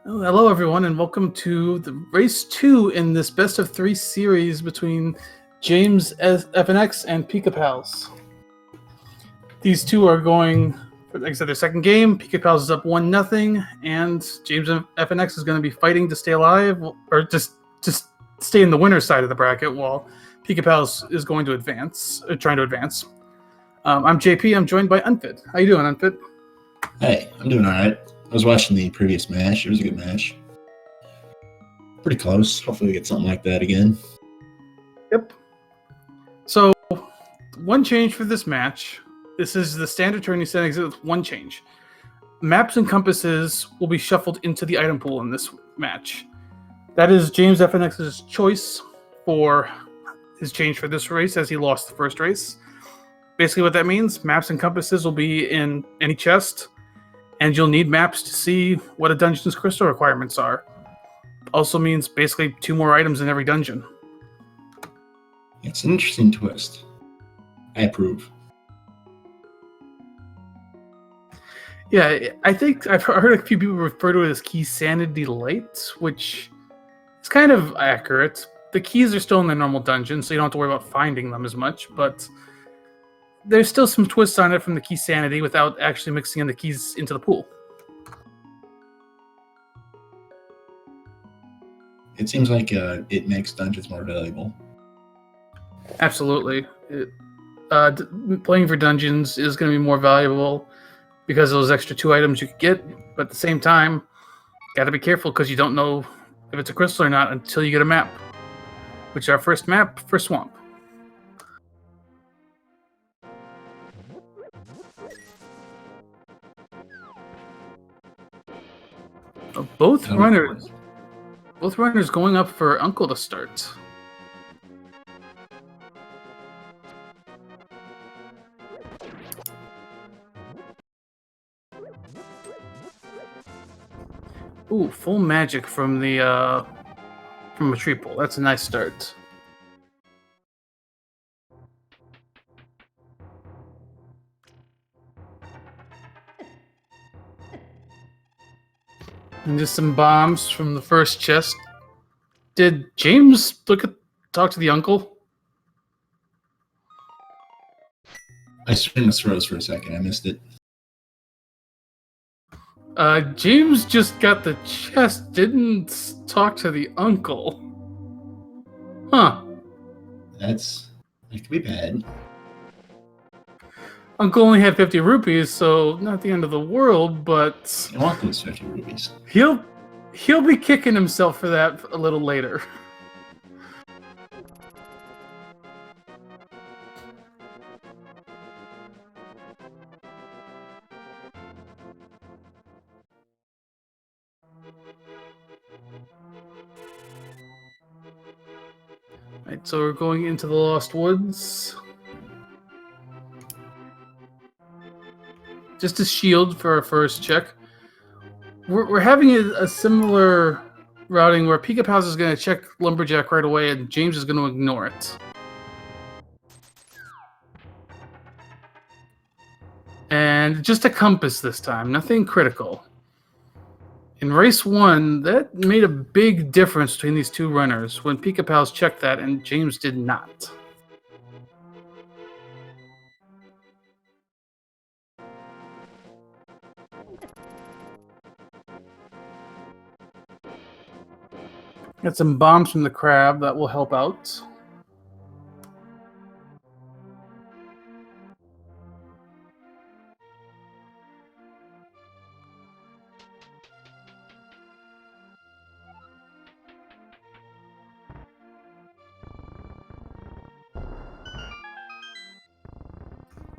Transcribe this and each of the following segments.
Well, hello, everyone, and welcome to the race 2 in this best of 3 series between JamesFnX and Pikapals. These two are going, like I said, their second game. Pikapals is up 1-0, and JamesFnX is going to be fighting to stay alive, or just stay in the winner's side of the bracket, while Pikapals is going to advance, trying to advance. I'm JP. I'm joined by Unfit. How you doing, Unfit? Hey, I'm doing all right. I was watching the previous match. It was a good match. Pretty close. Hopefully we get something like that again. Yep. So, one change for this match. This is the standard tourney settings with one change. Maps and compasses will be shuffled into the item pool in this match. That is JamesFnX's choice for his change for this race, as he lost the first race. Basically what that means, maps and compasses will be in any chest, and you'll need maps to see what a dungeon's crystal requirements are. Also means basically 2 more items in every dungeon. It's an interesting twist. I approve. Yeah, I think I've heard a few people refer to it as Key Sanity Light, which is kind of accurate. The keys are still in their normal dungeon, so you don't have to worry about finding them as much, but there's still some twists on it from the Key Sanity without actually mixing in the keys into the pool. It seems like it makes dungeons more valuable. Absolutely. Playing for dungeons is going to be more valuable because of those extra 2 items you could get, but at the same time, got to be careful because you don't know if it's a crystal or not until you get a map, which is our first map for Swamp. Both runners going up for Uncle to start. Ooh, full magic from a tree pole. That's a nice start. And just some bombs from the first chest. Did James talk to the uncle? I streamed this froze for a second. I missed it. James just got the chest, didn't talk to the uncle. Huh. That could be bad. Uncle only had 50 rupees, so not the end of the world, but I want those 50 rupees. He'll be kicking himself for that a little later. Right, so we're going into the Lost Woods. Just a shield for our first check. We're having a similar routing where Pikapals is going to check Lumberjack right away, and James is going to ignore it. And just a compass this time, nothing critical. In race 1, that made a big difference between these 2 runners when Pikapals checked that and James did not. Got some bombs from the crab that will help out.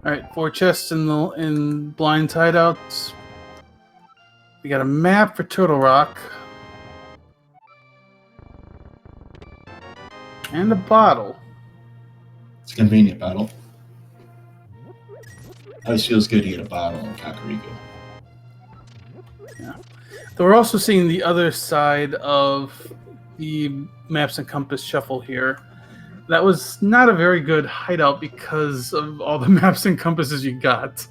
All right, 4 chests in blind hideouts. We got a map for Turtle Rock. And a bottle. It's a convenient bottle. Always feels good to get a bottle in Kakariko. Yeah. So we're also seeing the other side of the maps and compass shuffle here. That was not a very good hideout because of all the maps and compasses you got.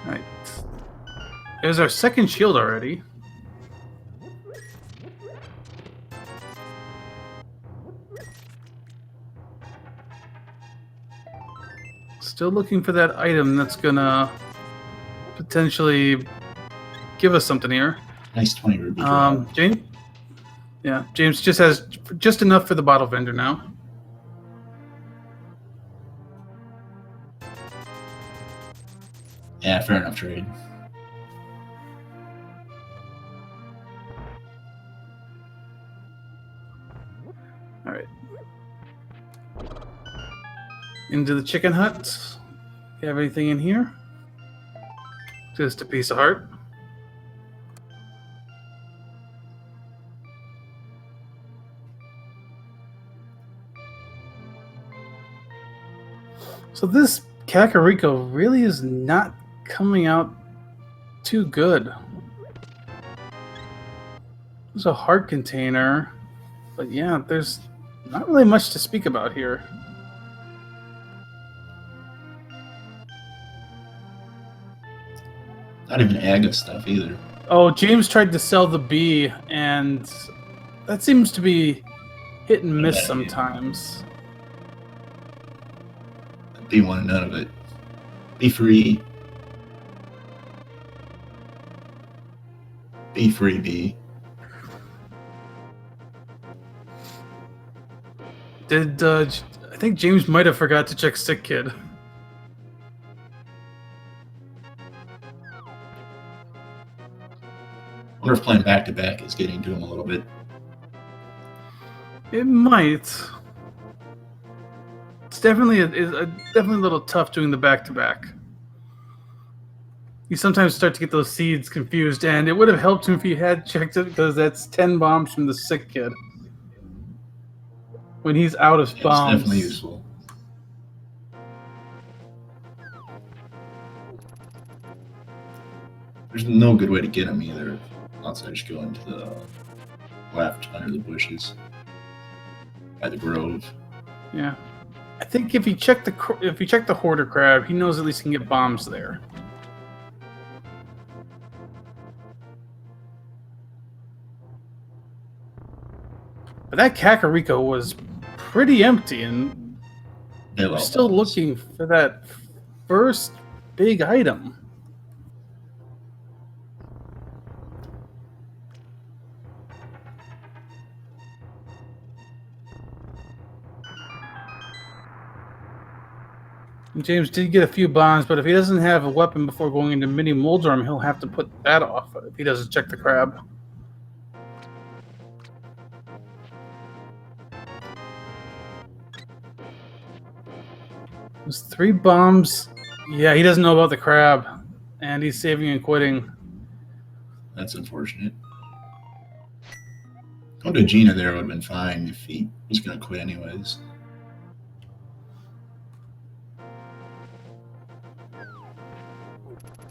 Alright. There's our second shield already. Still looking for that item that's gonna potentially give us something here. Nice 20 ruby drop. James? Yeah, James just has just enough for the bottle vendor now. Yeah, fair enough trade. Alright. Into the chicken hut. You have anything in here? Just a piece of heart. So this Kakariko really is not coming out too good. There's a heart container, but yeah, there's not really much to speak about here. Not even Aga stuff either. Oh, James tried to sell the bee, and that seems to be hit and miss sometimes. B wanted none of it. Be free. Be free, B. Did I think James might have forgot to check Sick Kid. I wonder if playing back-to-back is getting to him a little bit. It might. It's definitely definitely a little tough doing the back-to-back. You sometimes start to get those seeds confused, and it would have helped him if he had checked it, because that's 10 bombs from the Sick Kid. When he's out of bombs. It's definitely useful. There's no good way to get him either. Outside, just go into the left under the bushes by the grove. Yeah, I think if you check the hoarder crab, he knows at least he can get bombs there. But that Kakariko was pretty empty, and we're still looking for that first big item. James did get a few bombs, but if he doesn't have a weapon before going into Mini Moldorm, he'll have to put that off if he doesn't check the crab. There's 3 bombs. Yeah, he doesn't know about the crab, and he's saving and quitting. That's unfortunate. Going to Gina there would have been fine if he was going to quit anyways.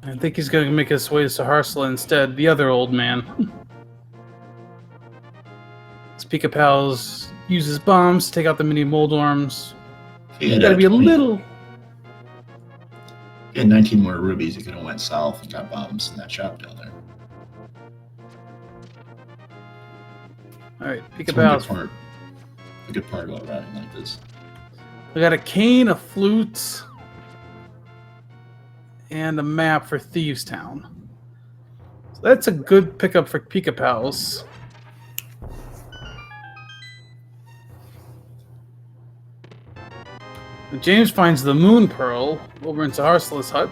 I think he's going to make his way to Saharsla instead, the other old man. Pikapals uses bombs to take out the Mini Moldorms. You gotta be a little... He had 19 more rubies, he could have went south and got bombs in that shop down there. Alright, Pikapals. A good part about riding like this. We got a cane, a flute, and a map for Thieves Town. So that's a good pickup for Pikapals. James finds the Moon Pearl over in Saharsla's hut.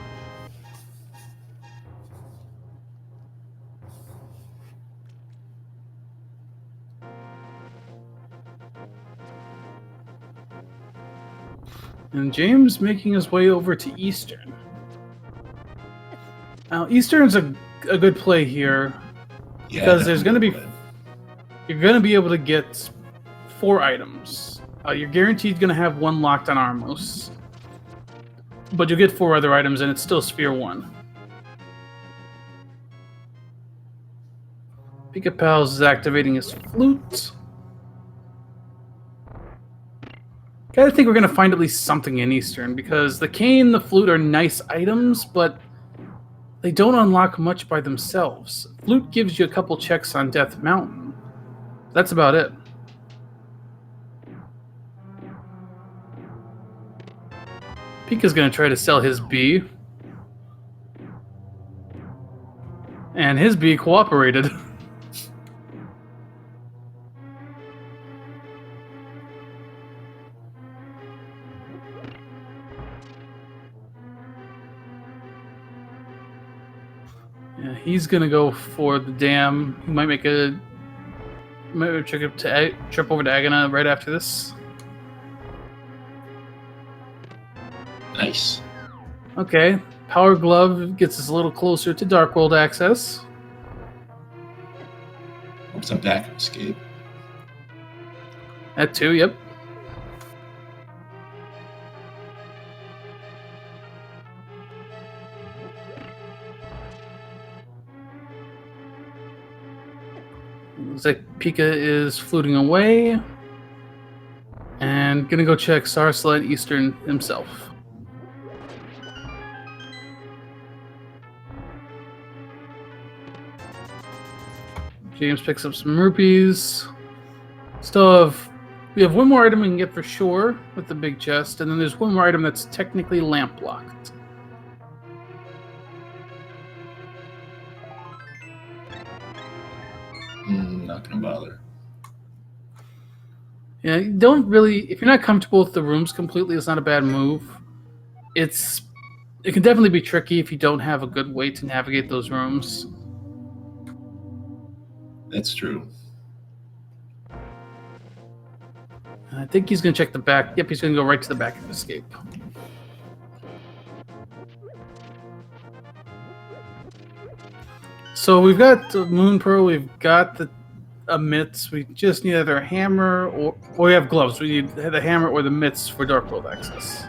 And James making his way over to Eastern. Now, Eastern's a good play here, because there's going to be... You're going to be able to get 4 items. You're guaranteed going to have 1 locked on Armos. But you'll get 4 other items, and it's still Sphere 1. Pikapals is activating his flute. I think we're going to find at least something in Eastern, because the cane and the flute are nice items, but They don't unlock much by themselves. Flute gives you a couple checks on Death Mountain. That's about it. Pika's going to try to sell his bee. And his bee cooperated. Yeah, he's going to go for the dam. He might make a trip over to Agana right after this. Nice. Okay, Power Glove gets us a little closer to Dark World access. Hopes I'm back to escape. That too, yep. Looks like Pika is fluting away. And gonna go check Sarsla Eastern himself. James picks up some rupees. We have one more item we can get for sure with the big chest, and then there's one more item that's technically lamp locked. Not gonna bother. Yeah, you don't really. If you're not comfortable with the rooms completely, it's not a bad move. It can definitely be tricky if you don't have a good way to navigate those rooms. That's true. I think he's going to check the back. Yep, he's going to go right to the back of escape. So we've got the Moon Pearl, we've got the mitts. We just need either a hammer or we have gloves. We need the hammer or the mitts for Dark World access.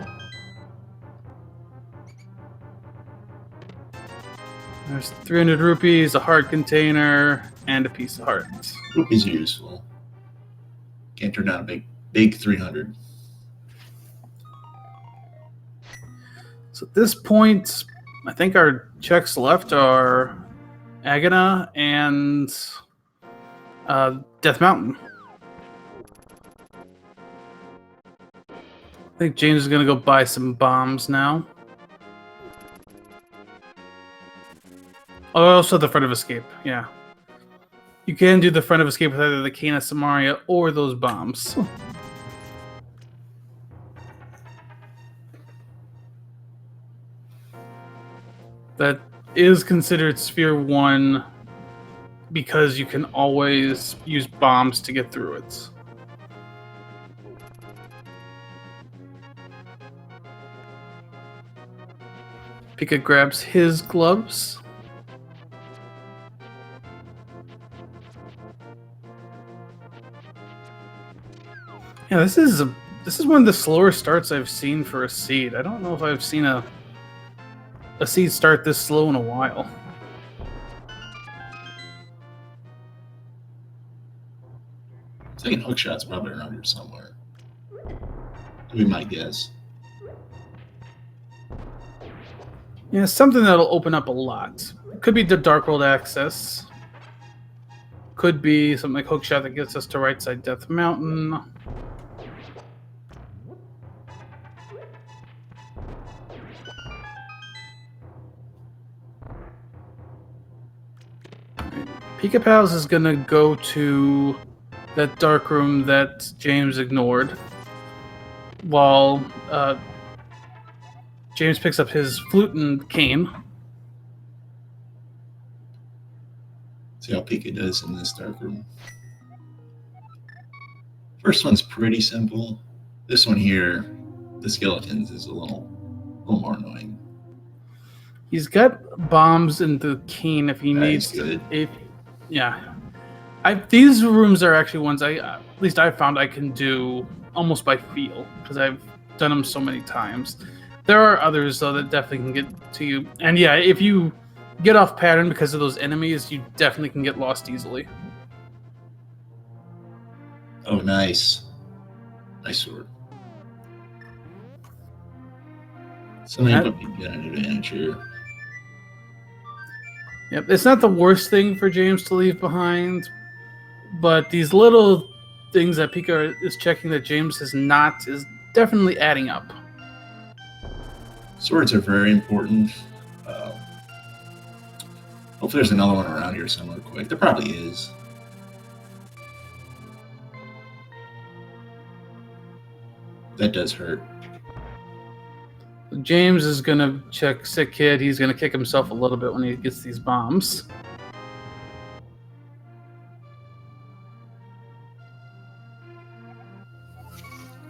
There's 300 rupees, a heart container, and a piece of heart. Rupees are useful. Can't turn down a big 300. So at this point, I think our checks left are Agana and Death Mountain. I think James is going to go buy some bombs now. Oh, also the front of escape, yeah. You can do the front of escape with either the Kana Samaria or those bombs. That is considered Sphere 1 because you can always use bombs to get through it. Pika grabs his gloves. Yeah, this is one of the slower starts I've seen for a seed. I don't know if I've seen a seed start this slow in a while. Second hook shot's probably around here somewhere. That'd be my guess. Yeah, something that'll open up a lot. Could be the Dark World access. Could be something like Hookshot that gets us to right side Death Mountain. Pikapals is gonna go to that dark room that James ignored, while James picks up his flute and cane. See how Pika does in this dark room. First one's pretty simple. This one here, the skeletons, is a little more annoying. He's got bombs in the cane if he needs good. Yeah. These rooms are actually ones at least I found I can do almost by feel because I've done them so many times. There are others though that definitely can get to you. And yeah, if you get off pattern because of those enemies, you definitely can get lost easily. Oh, nice. Nice sword. Somebody put me at an advantage here. Yep, it's not the worst thing for James to leave behind, but these little things that Pika is checking that James is not is definitely adding up. Swords are very important. Hopefully there's another one around here somewhere quick. There probably is. That does hurt. James is going to check Sick Kid. He's going to kick himself a little bit when he gets these bombs.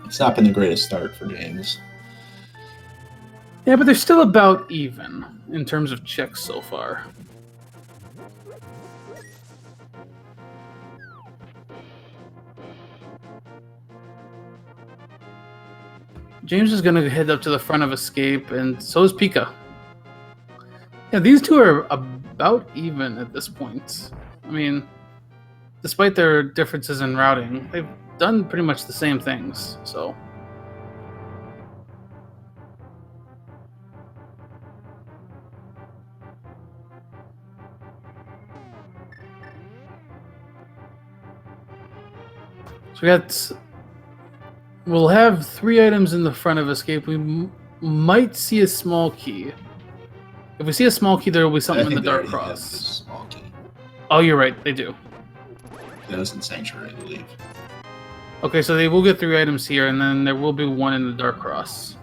It's not been the greatest start for James. Yeah, but they're still about even in terms of checks so far. James is going to head up to the front of Escape, and so is Pika. Yeah, these two are about even at this point. I mean, despite their differences in routing, they've done pretty much the same things, so... So we'll have 3 items in the front of Escape. We might see a small key. If we see a small key, there will be something in the Dark Cross. Small key. Oh, you're right. They do. That was in Sanctuary, I believe. Okay, so they will get 3 items here, and then there will be 1 in the Dark Cross.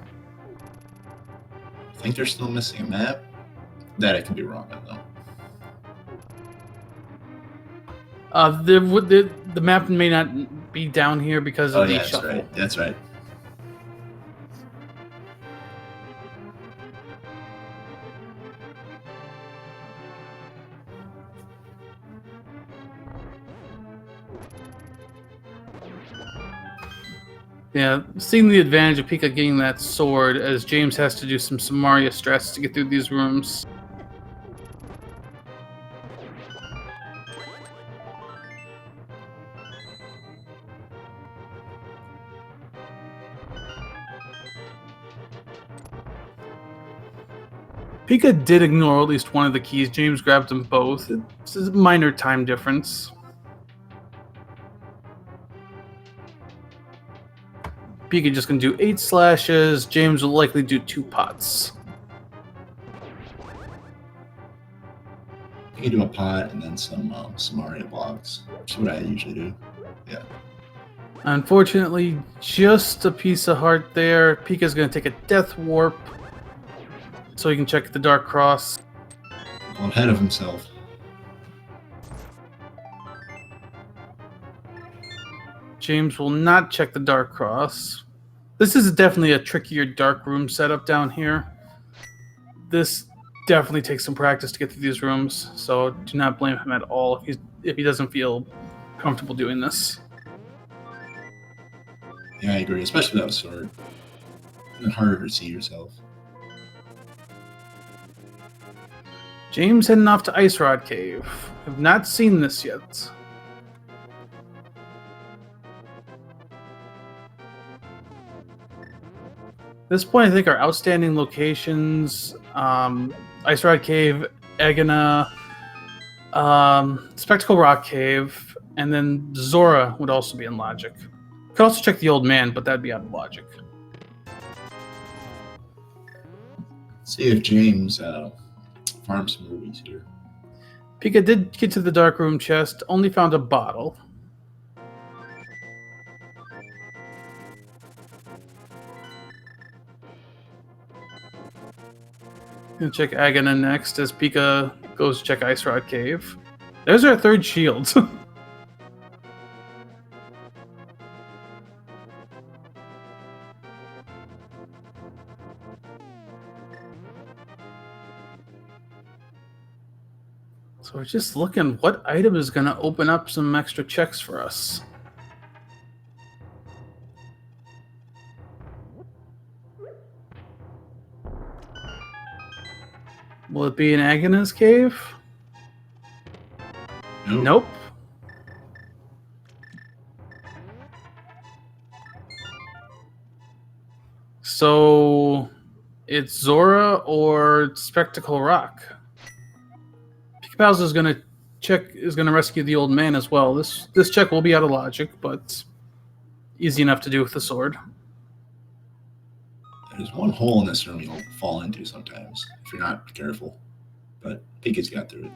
I think they're still missing a map. That I could be wrong on, though. The map may not be down here because of the shuffle. Right. That's right. Yeah, seeing the advantage of Pika getting that sword, as James has to do some Samaria stress to get through these rooms. Pika did ignore at least one of the keys. James grabbed them both. It's a minor time difference. Pika just going to do 8 slashes. James will likely do 2 pots. You can do a pot and then some Samaria blocks, which is what I usually do. Yeah. Unfortunately, just a piece of heart there. Pika's going to take a Death Warp so he can check the Dark Cross. Well, ahead of himself. James will not check the Dark Cross. This is definitely a trickier dark room setup down here. This definitely takes some practice to get through these rooms, so do not blame him at all if he doesn't feel comfortable doing this. Yeah, I agree, especially without a sword. It's harder to see yourself. James heading off to Ice Rod Cave. Have not seen this yet. At this point, I think our outstanding locations, Ice Rod Cave, Egina, Spectacle Rock Cave, and then Zora would also be in logic. Could also check the Old Man, but that'd be out of logic. See if James farms some rubies here. Pika did get to the dark room chest, only found a bottle. Gonna check Agana next as Pika goes to check Ice Rod Cave. There's our 3rd shield. So we're just looking what item is going to open up some extra checks for us. Will it be in Agana's cave? Nope. So it's Zora or Spectacle Rock. Pikapals is gonna rescue the old man as well. This check will be out of logic, but easy enough to do with the sword. There's one hole in this room you'll fall into sometimes if you're not careful. But Pika's got through it.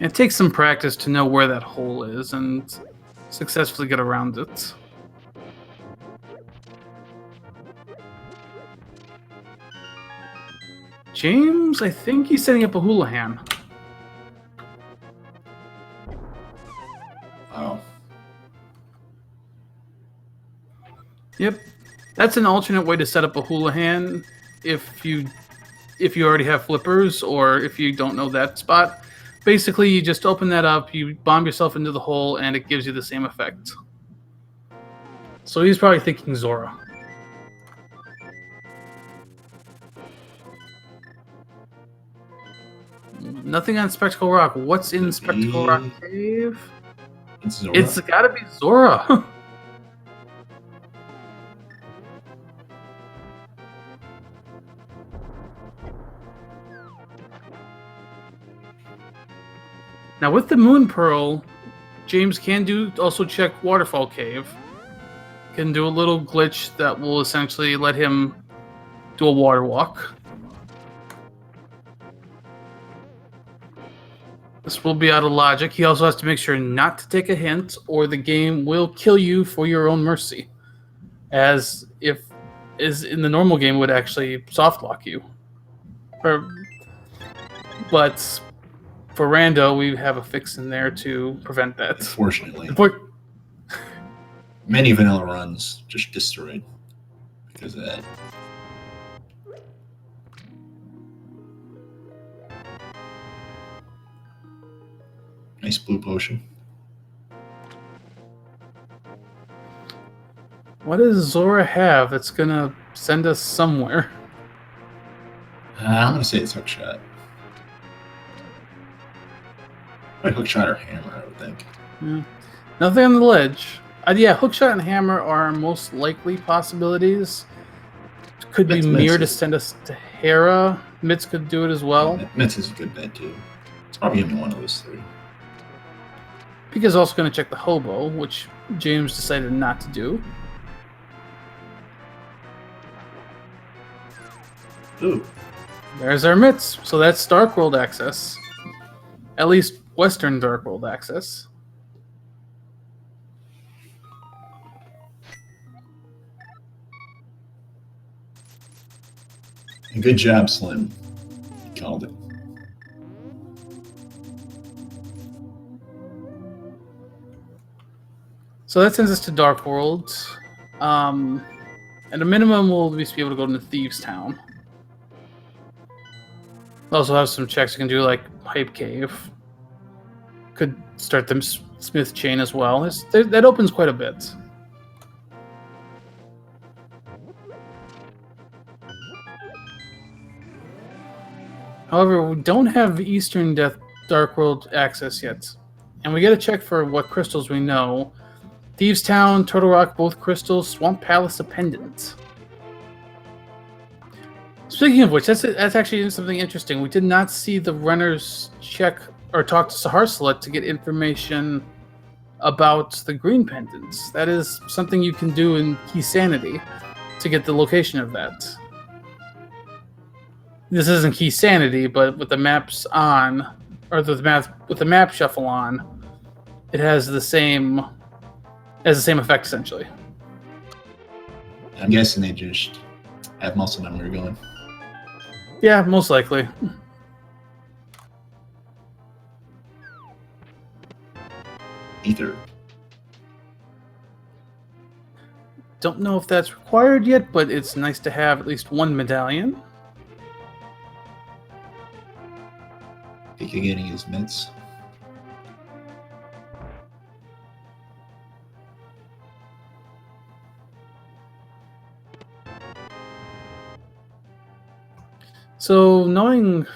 It takes some practice to know where that hole is and successfully get around it. James, I think he's setting up a Houlihan. Oh. Yep. That's an alternate way to set up a Houlihan if you already have flippers or if you don't know that spot. Basically, you just open that up, you bomb yourself into the hole, and it gives you the same effect. So he's probably thinking Zora. Nothing on Spectacle Rock. What's in Spectacle Rock Cave? It's Zora. It's gotta be Zora. Now with the Moon Pearl, James can also check Waterfall Cave. Can do a little glitch that will essentially let him do a water walk. This will be out of logic. He also has to make sure not to take a hint, or the game will kill you for your own mercy. As in the normal game would actually soft lock you. But for Rando, we have a fix in there to prevent that. Unfortunately. Many vanilla runs just destroyed because of that. Nice blue potion. What does Zora have that's gonna send us somewhere? I'm gonna say it's hookshot. Like hookshot or hammer, I would think. Yeah. Nothing on the ledge. Yeah, hookshot and hammer are most likely possibilities. Could be Mir to send us to Hera. Mitz could do it as well. Yeah, Mitz is a good bet too. It's probably gonna be one of those three. Pika's also going to check the hobo, which James decided not to do. Ooh. There's our Mitz. So that's Dark World access. At least Western Dark World access. Good job, Slim. You called it. So that sends us to Dark World. At a minimum, we'll at least be able to go to Thieves' Town. We'll also have some checks you can do, like Pipe Cave. Could start the Smith Chain as well. That opens quite a bit. However, we don't have Eastern Dark World access yet. And we got to check for what crystals we know. Thieves' Town, Turtle Rock, both crystals. Swamp Palace, a pendant. Speaking of which, that's actually something interesting. We did not see the runners check or talk to Saharsalet to get information about the green pendants. That is something you can do in Key Sanity to get the location of that. This isn't Key Sanity, but with the maps on, or with the map shuffle on, it has the same effect essentially. I'm guessing they just have muscle memory going. Yeah, most likely. Ether. Don't know if that's required yet, but it's nice to have at least one medallion. Pika getting his mitts. So knowing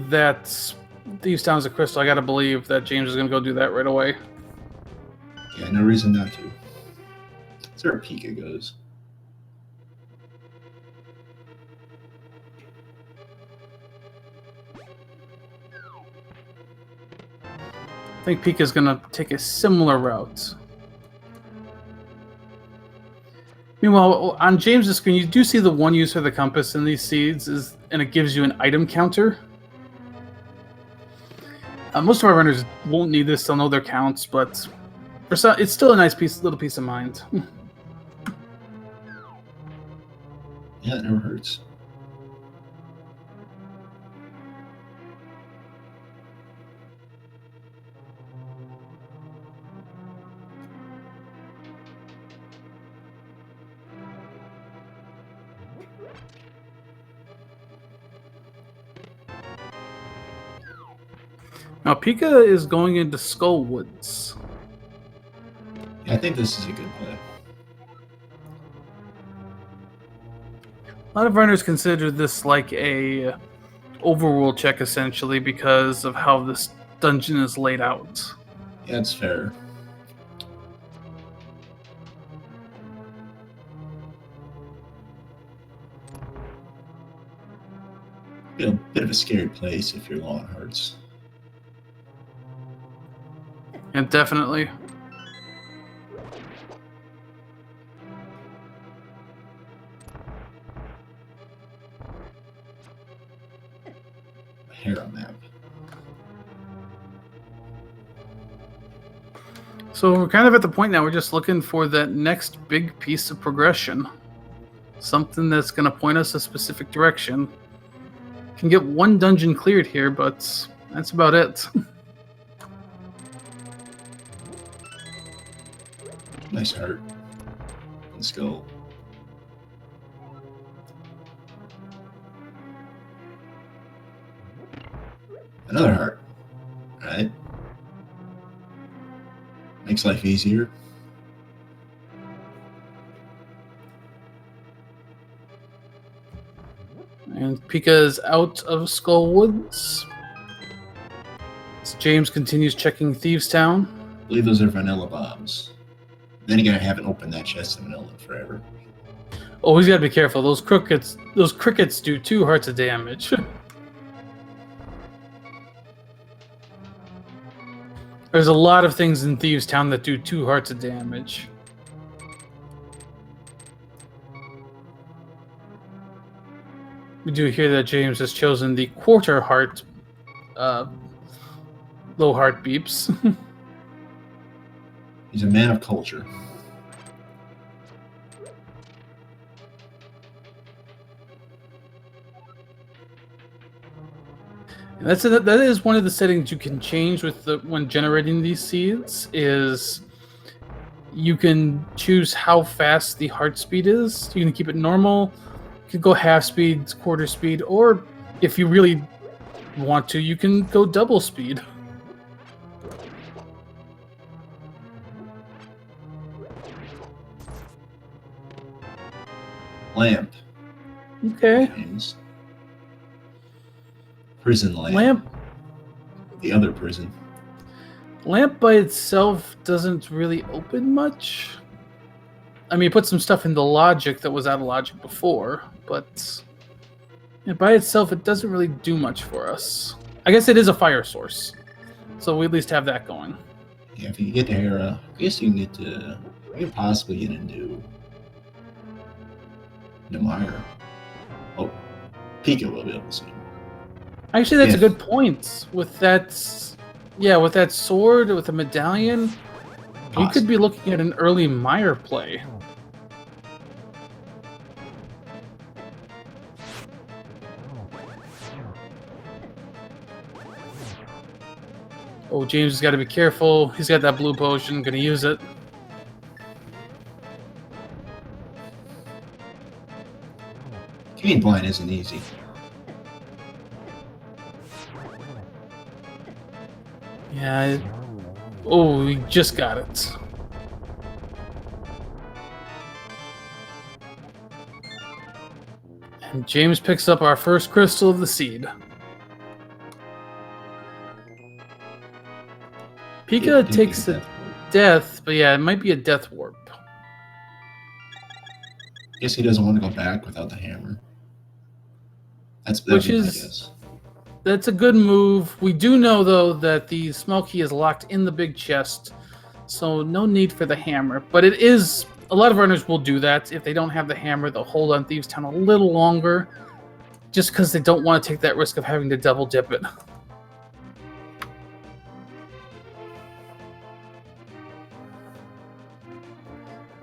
that Thieves' Town is a crystal, I gotta believe that James is gonna go do that right away. Yeah, no reason not to. That's where Pika goes. I think Pika's going to take a similar route. Meanwhile, on James's screen, you do see the one use for the compass in these seeds, and it gives you an item counter. Most of our runners won't need this; they'll know their counts, but for some, it's still a nice little piece of mind. Yeah, it never hurts. Now, Pika is going into Skull Woods. Yeah, I think this is a good play. A lot of runners consider this like a overworld check, essentially, because of how this dungeon is laid out. Yeah, it's fair. A bit of a scary place if you're low on hearts. And definitely. A Hera map. So we're kind of at the point now, we're just looking for that next big piece of progression. Something that's going to point us a specific direction. Can get one dungeon cleared here, but that's about it. Nice heart. Let's go. Another heart. All right. Makes life easier. And Pika is out of Skull Woods. As James continues checking Thieves Town. I believe those are vanilla bombs. Then again, I haven't opened that chest of vanilla in forever. Oh, he's got to be careful. Those crickets do 2 hearts of damage. There's a lot of things in Thieves Town that do 2 hearts of damage. We do hear that James has chosen the quarter heart, low heart beeps. He's a man of culture. And that is one of the settings you can change with when generating these seeds. Is you can choose how fast the heart speed is. You can keep it normal. You can go half speed, quarter speed, or if you really want to, you can go double speed. Lamp. Okay. James. Prison lamp. Lamp. The other prison. Lamp by itself doesn't really open much. I mean, put some stuff into logic that was out of logic before, but by itself, it doesn't really do much for us. I guess it is a fire source, so we at least have that going. Yeah, if you get to Hera, I guess you can you can possibly get into Namire. Oh, Pika will be able to see. Actually, that's a good point. With that sword, with the medallion, we could be looking at an early Mire play. Oh, James has got to be careful. He's got that blue potion. Gonna use it. Getting blind isn't easy. Yeah. Oh, we just got it. And James picks up our first crystal of the seed. Pika takes a death, but yeah, it might be a death warp. guess he doesn't want to go back without the hammer. That'd Which be my is guess. That's a good move. We do know though that the small key is locked in the big chest, so no need for the hammer. But it is a lot of runners will do that if they don't have the hammer. They'll hold on Thieves' Town a little longer, just because they don't want to take that risk of having to double dip it.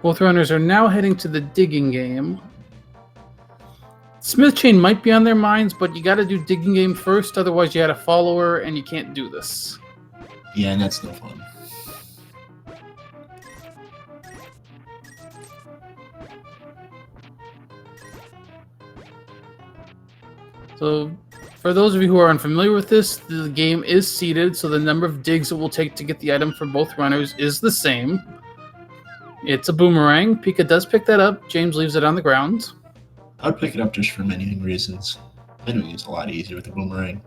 Both runners are now heading to the digging game. Smith chain might be on their minds, but you got to do digging game first, otherwise you had a follower and you can't do this. Yeah, and that's no fun. So, for those of you who are unfamiliar with this, the game is seeded, so the number of digs it will take to get the item for both runners is the same. It's a boomerang. Pika does pick that up. James leaves it on the ground. I'd pick it up just for menuing reasons. Menuing is a lot easier with the boomerang.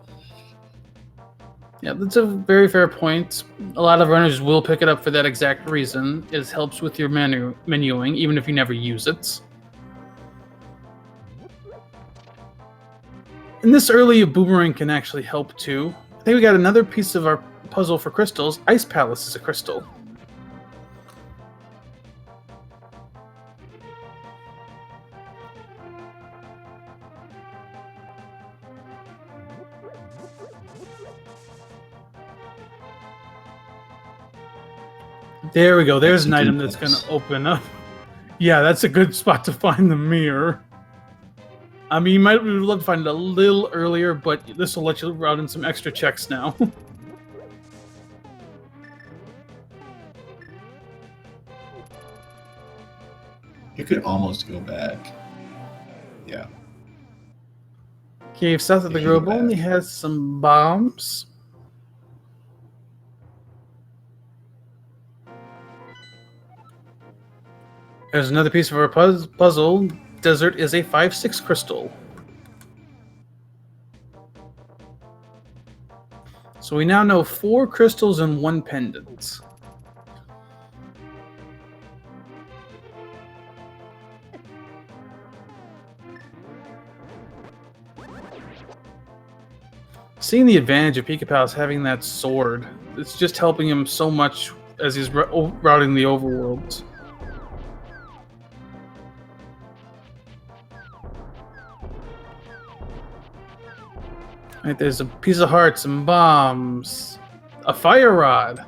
Yeah, that's a very fair point. A lot of runners will pick it up for that exact reason. It helps with your menuing, even if you never use it. And this early, a boomerang can actually help too. I think we got another piece of our puzzle for crystals. Ice Palace is a crystal. There we go. There's an item that's going to open up. Yeah, that's a good spot to find the mirror. I mean, you might love to find it a little earlier, but this will let you route in some extra checks now. You could almost go back. Yeah. Cave south of the grove only has some bombs. There's another piece of our puzzle. Desert is a 5/6 crystal. So we now know 4 crystals and 1 pendant. Seeing the advantage of Pikapals having that sword, it's just helping him so much as he's routing the overworlds. Right, there's a piece of heart, some bombs, a fire rod,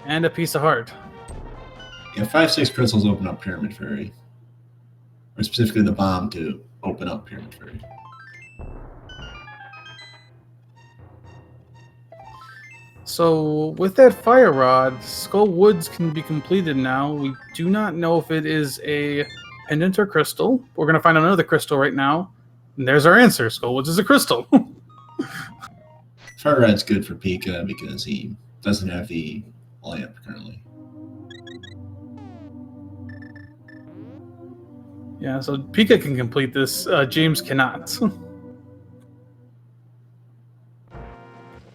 and a piece of heart. Yeah, 5/6 crystals open up Pyramid Fairy. Or specifically the bomb to open up Pyramid Fairy. So with that fire rod, Skull Woods can be completed now. We do not know if it is a pendant or crystal. We're going to find another crystal right now. And there's our answer. Skull Woods is a crystal. Fire Rod's good for Pika because he doesn't have the lamp currently. Yeah, so Pika can complete this. James cannot.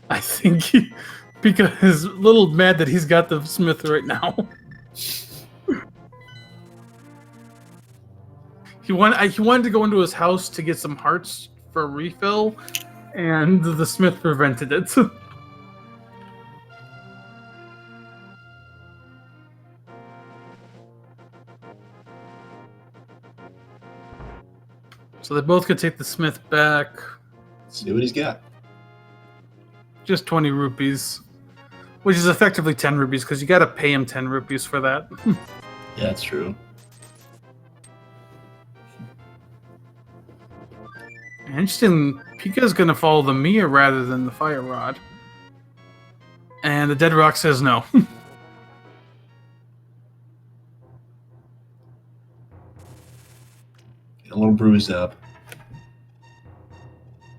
I think Pika is a little mad that he's got the smith right now. He wanted to go into his house to get some hearts for a refill, and the smith prevented it. So they both could take the smith back. Let's see what he's got. Just 20 rupees, which is effectively 10 rupees because you got to pay him 10 rupees for that. Yeah, that's true. Interesting. Pika's going to follow the Mia rather than the fire rod. And the Dead Rock says no. A little bruised up.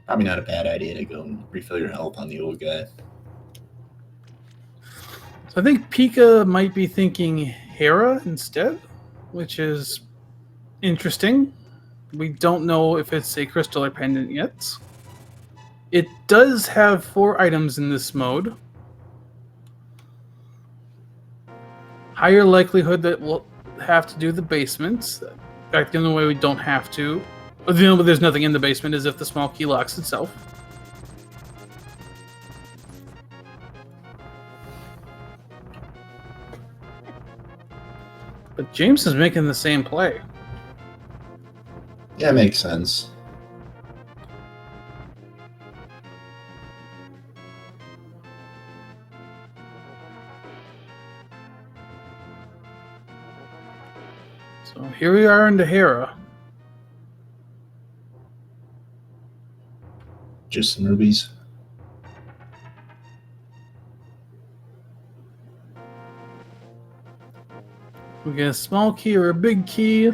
Probably not a bad idea to go and refill your health on the old guy. So I think Pika might be thinking Hera instead, which is interesting. We don't know if it's a crystal or pendant yet. It does have 4 items in this mode. Higher likelihood that we'll have to do the basements. In fact, the only way we don't have to, or the only way there's nothing in the basement, is if the small key locks itself. But James is making the same play. Yeah, makes sense. So here we are in Tahara. Just some rubies. We get a small key or a big key.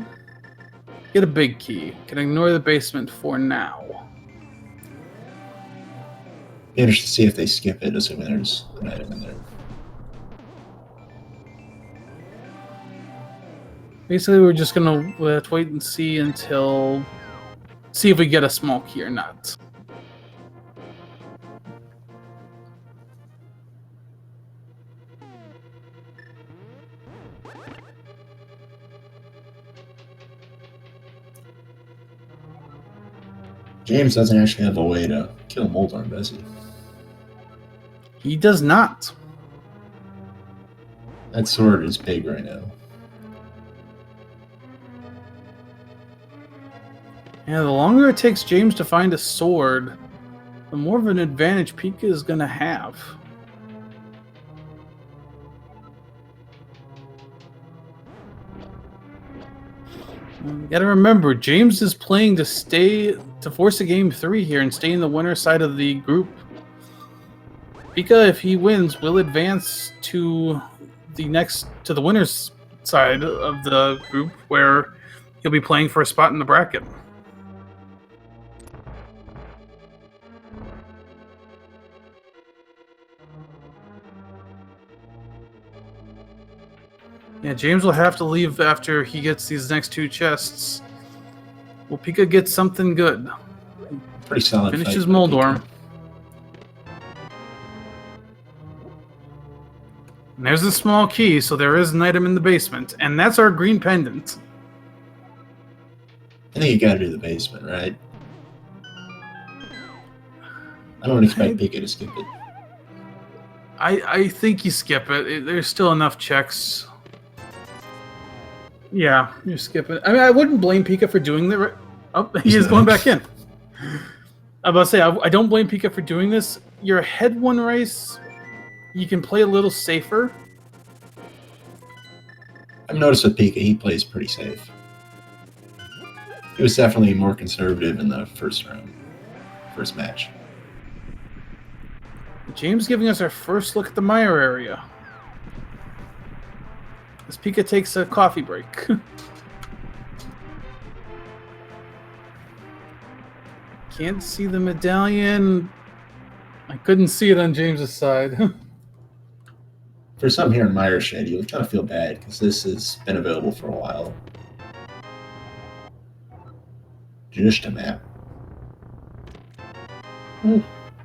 Get a big key. Can ignore the basement for now. Be interested to see if they skip it, assuming there's an item in there. Basically, we're just gonna wait and see until... see if we get a small key or not. James doesn't actually have a way to kill Moldorm, does he? He does not. That sword is big right now. Yeah, the longer it takes James to find a sword, the more of an advantage Pika is going to have. You got to remember, James is playing to force a game 3 here and stay in the winner side of the group. Pika, if he wins, will advance to the winner's side of the group, where he'll be playing for a spot in the bracket. Yeah, James will have to leave after he gets these next 2 chests. Will Pika get something good? Pretty solid. Finishes Moldorm. And there's a small key, so there is an item in the basement. And that's our green pendant. I think you gotta do the basement, right? I don't expect Pika to skip it. I think you skip it. There's still enough checks. Yeah, you skip it. I mean, I wouldn't blame Pika for doing that. Oh, he is going back in. I'm about to say, I don't blame Pika for doing this. Your head 1 race, you can play a little safer. I've noticed with Pika, he plays pretty safe. He was definitely more conservative in the first match. James giving us our first look at the Mire area. As Pika takes a coffee break. Can't see the medallion. I couldn't see it on James's side. For some here in Mire Shed, you kind of feel bad because this has been available for a while. Just a map.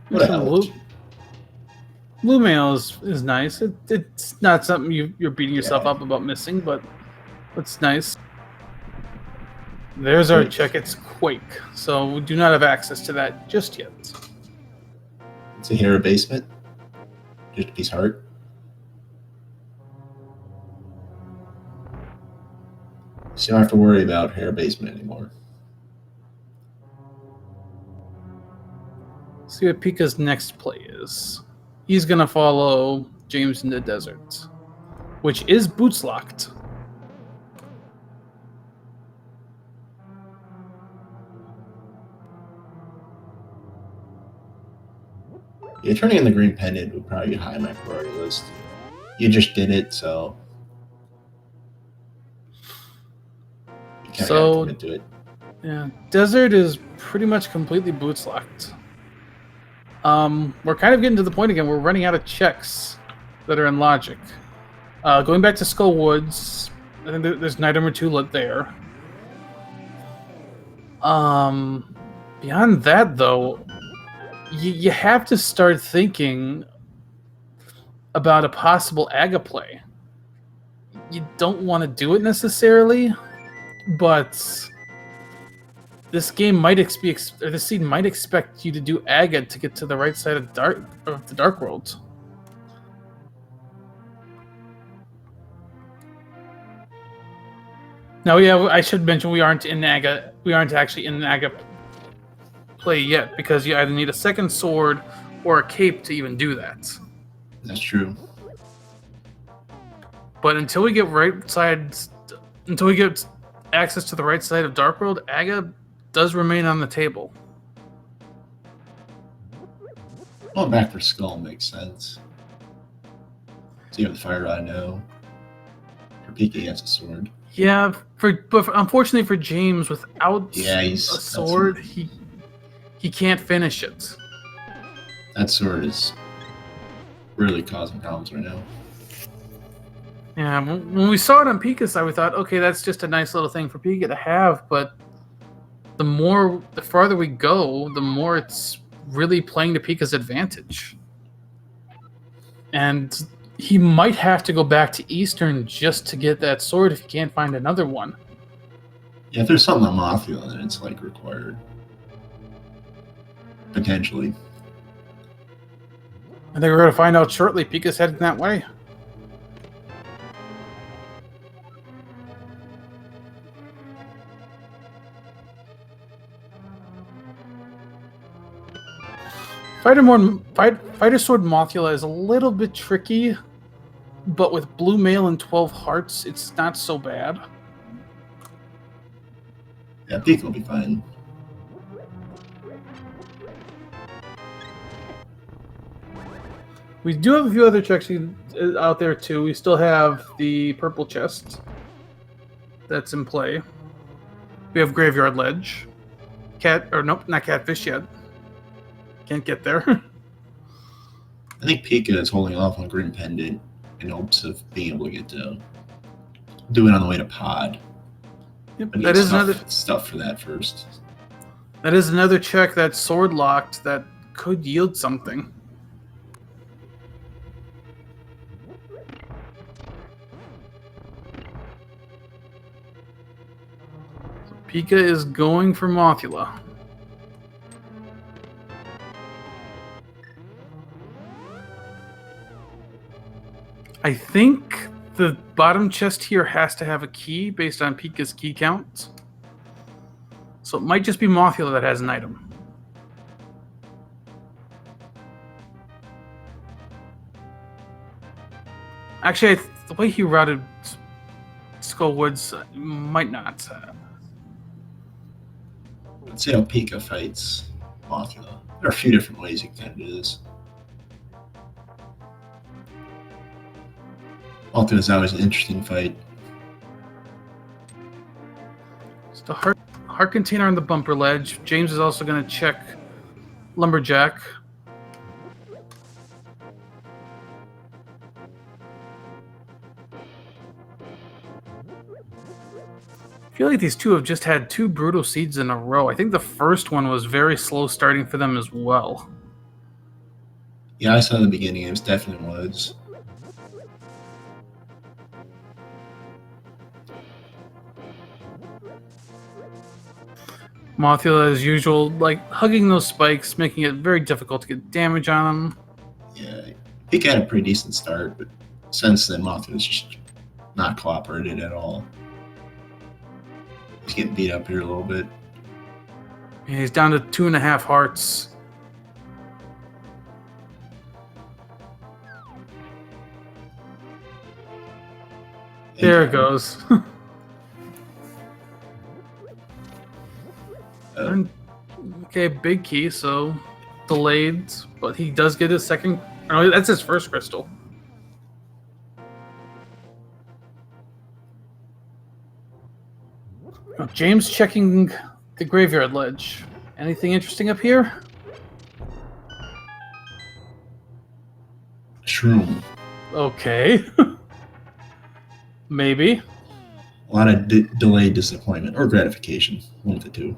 What else? Blue mail is nice. It's not something you're beating yourself up about missing, but it's nice. There's our check. It's Quake, so we do not have access to that just yet. It's a hero basement. Just a piece of heart. So you don't have to worry about hair basement anymore. See what Pika's next play is. He's gonna follow James in the desert, which is boots locked. Yeah, turning in the green pendant would probably be high on my priority list. You just did it, so you kind of got to commit to it. Yeah, desert is pretty much completely boots locked. We're kind of getting to the point again. We're running out of checks that are in logic. Going back to Skull Woods, I think there's an item or 2 lit there. Beyond that, though, you have to start thinking about a possible Aga play. You don't want to do it necessarily, but this game might this seed might expect you to do Aga to get to the right side of the Dark World. Now, yeah, I should mention we aren't in Aga. We aren't actually in Aga play yet because you either need a second sword or a cape to even do that. That's true. But until we get access to the right side of Dark World, Aga does remain on the table. Going back for Skull makes sense. So you have the Fire Rod now. For Pika, he has a sword. Yeah, but unfortunately for James, without a that's sword, he can't finish it. That sword is really causing problems right now. Yeah, when we saw it on Pika's side, we thought, okay, that's just a nice little thing for Pika to have, but the farther we go, the more it's really playing to Pika's advantage. And he might have to go back to Eastern just to get that sword if he can't find another one. Yeah, if there's something on Mothula, then it's like required. Potentially. I think we're going to find out shortly. Pika's heading that way. Fighter Sword Mothula is a little bit tricky, but with Blue Mail and 12 Hearts, it's not so bad. Yeah, Pika will be fine. We do have a few other checks out there too. We still have the purple chest that's in play. We have Graveyard Ledge. Nope, not Catfish yet. Can't get there. I think Pika is holding off on Grim Pendant in hopes of being able to get to do it on the way to Pod. Yep, But that is another stuff for that first. That is another check that's sword locked that could yield something. So Pika is going for Mothula. I think the bottom chest here has to have a key based on Pika's key count. So it might just be Mothula that has an item. Actually, the way he routed Skullwoods might not. Let's see how Pika fights Mothula. There are a few different ways you can do this. Mothula is always an interesting fight. It's the heart container on the bumper ledge. James is also going to check Lumberjack. I feel like these two have just had two brutal seeds in a row. I think the first one was very slow starting for them as well. Yeah, I saw in the beginning it definitely was. Mothula, as usual, like hugging those spikes, making it very difficult to get damage on them. Yeah, Pika had a pretty decent start, but since then Mothula's just not cooperated at all. He's getting beat up here a little bit. And he's down to 2.5 hearts. There it goes. Okay, big key, so delayed, but he does get his second. Oh, that's his first crystal. Oh, James checking the graveyard ledge. Anything interesting up here? Shroom. Okay. Maybe. A lot of delayed disappointment or gratification. One of the two.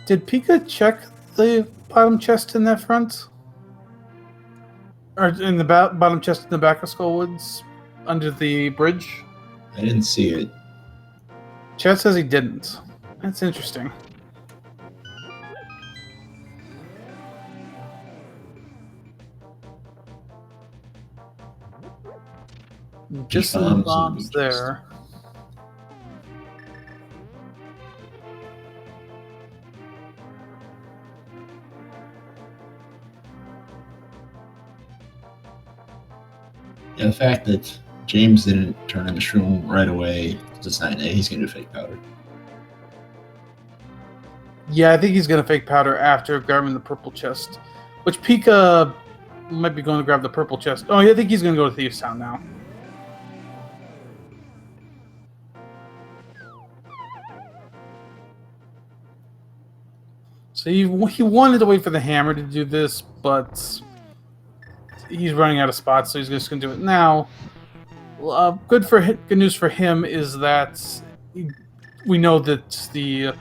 Did Pika check the bottom chest in that front? Or in the bottom chest in the back of Skullwoods, under the bridge. I didn't see it. Chad says he didn't. That's interesting. Just some bombs there. Yeah, the fact that James didn't turn in the shroom right away is a sign that he's going to do fake powder. Yeah, I think he's going to fake powder after grabbing the purple chest. Which Pika might be going to grab the purple chest. Oh, yeah, I think he's going to go to Thieves Town now. So he wanted to wait for the hammer to do this, but he's running out of spots, so he's just going to do it now. Good news for him is that we know that the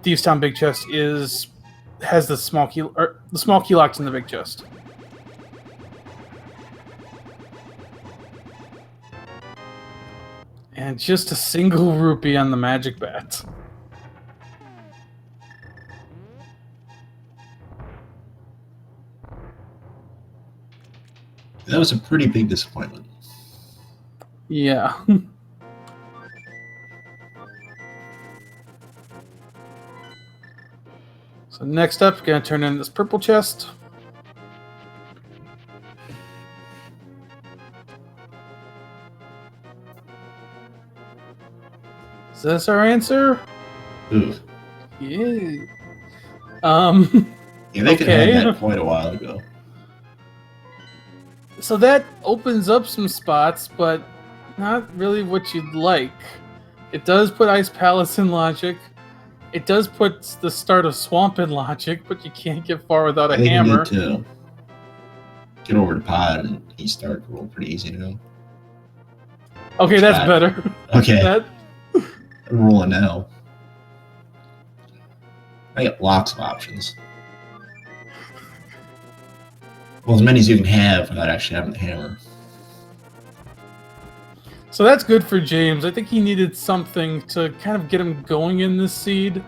Thieves Town big chest has the small key locks in the big chest. And just a single rupee on the magic bat. That was a pretty big disappointment. Yeah. So next up, gonna turn in this purple chest. Is this our answer? Ooh. Yeah. Yeah, they could have had that quite a while ago. So that opens up some spots, but not really what you'd like. It does put Ice Palace in logic. It does put the start of Swamp in logic, but you can't get far without a hammer. I think you need to get over to Pod and he started to roll pretty easy to go. Okay, that's better. Okay. I'm rolling now. I got lots of options. Well, as many as you can have without actually having the hammer. So that's good for James. I think he needed something to kind of get him going in this seed,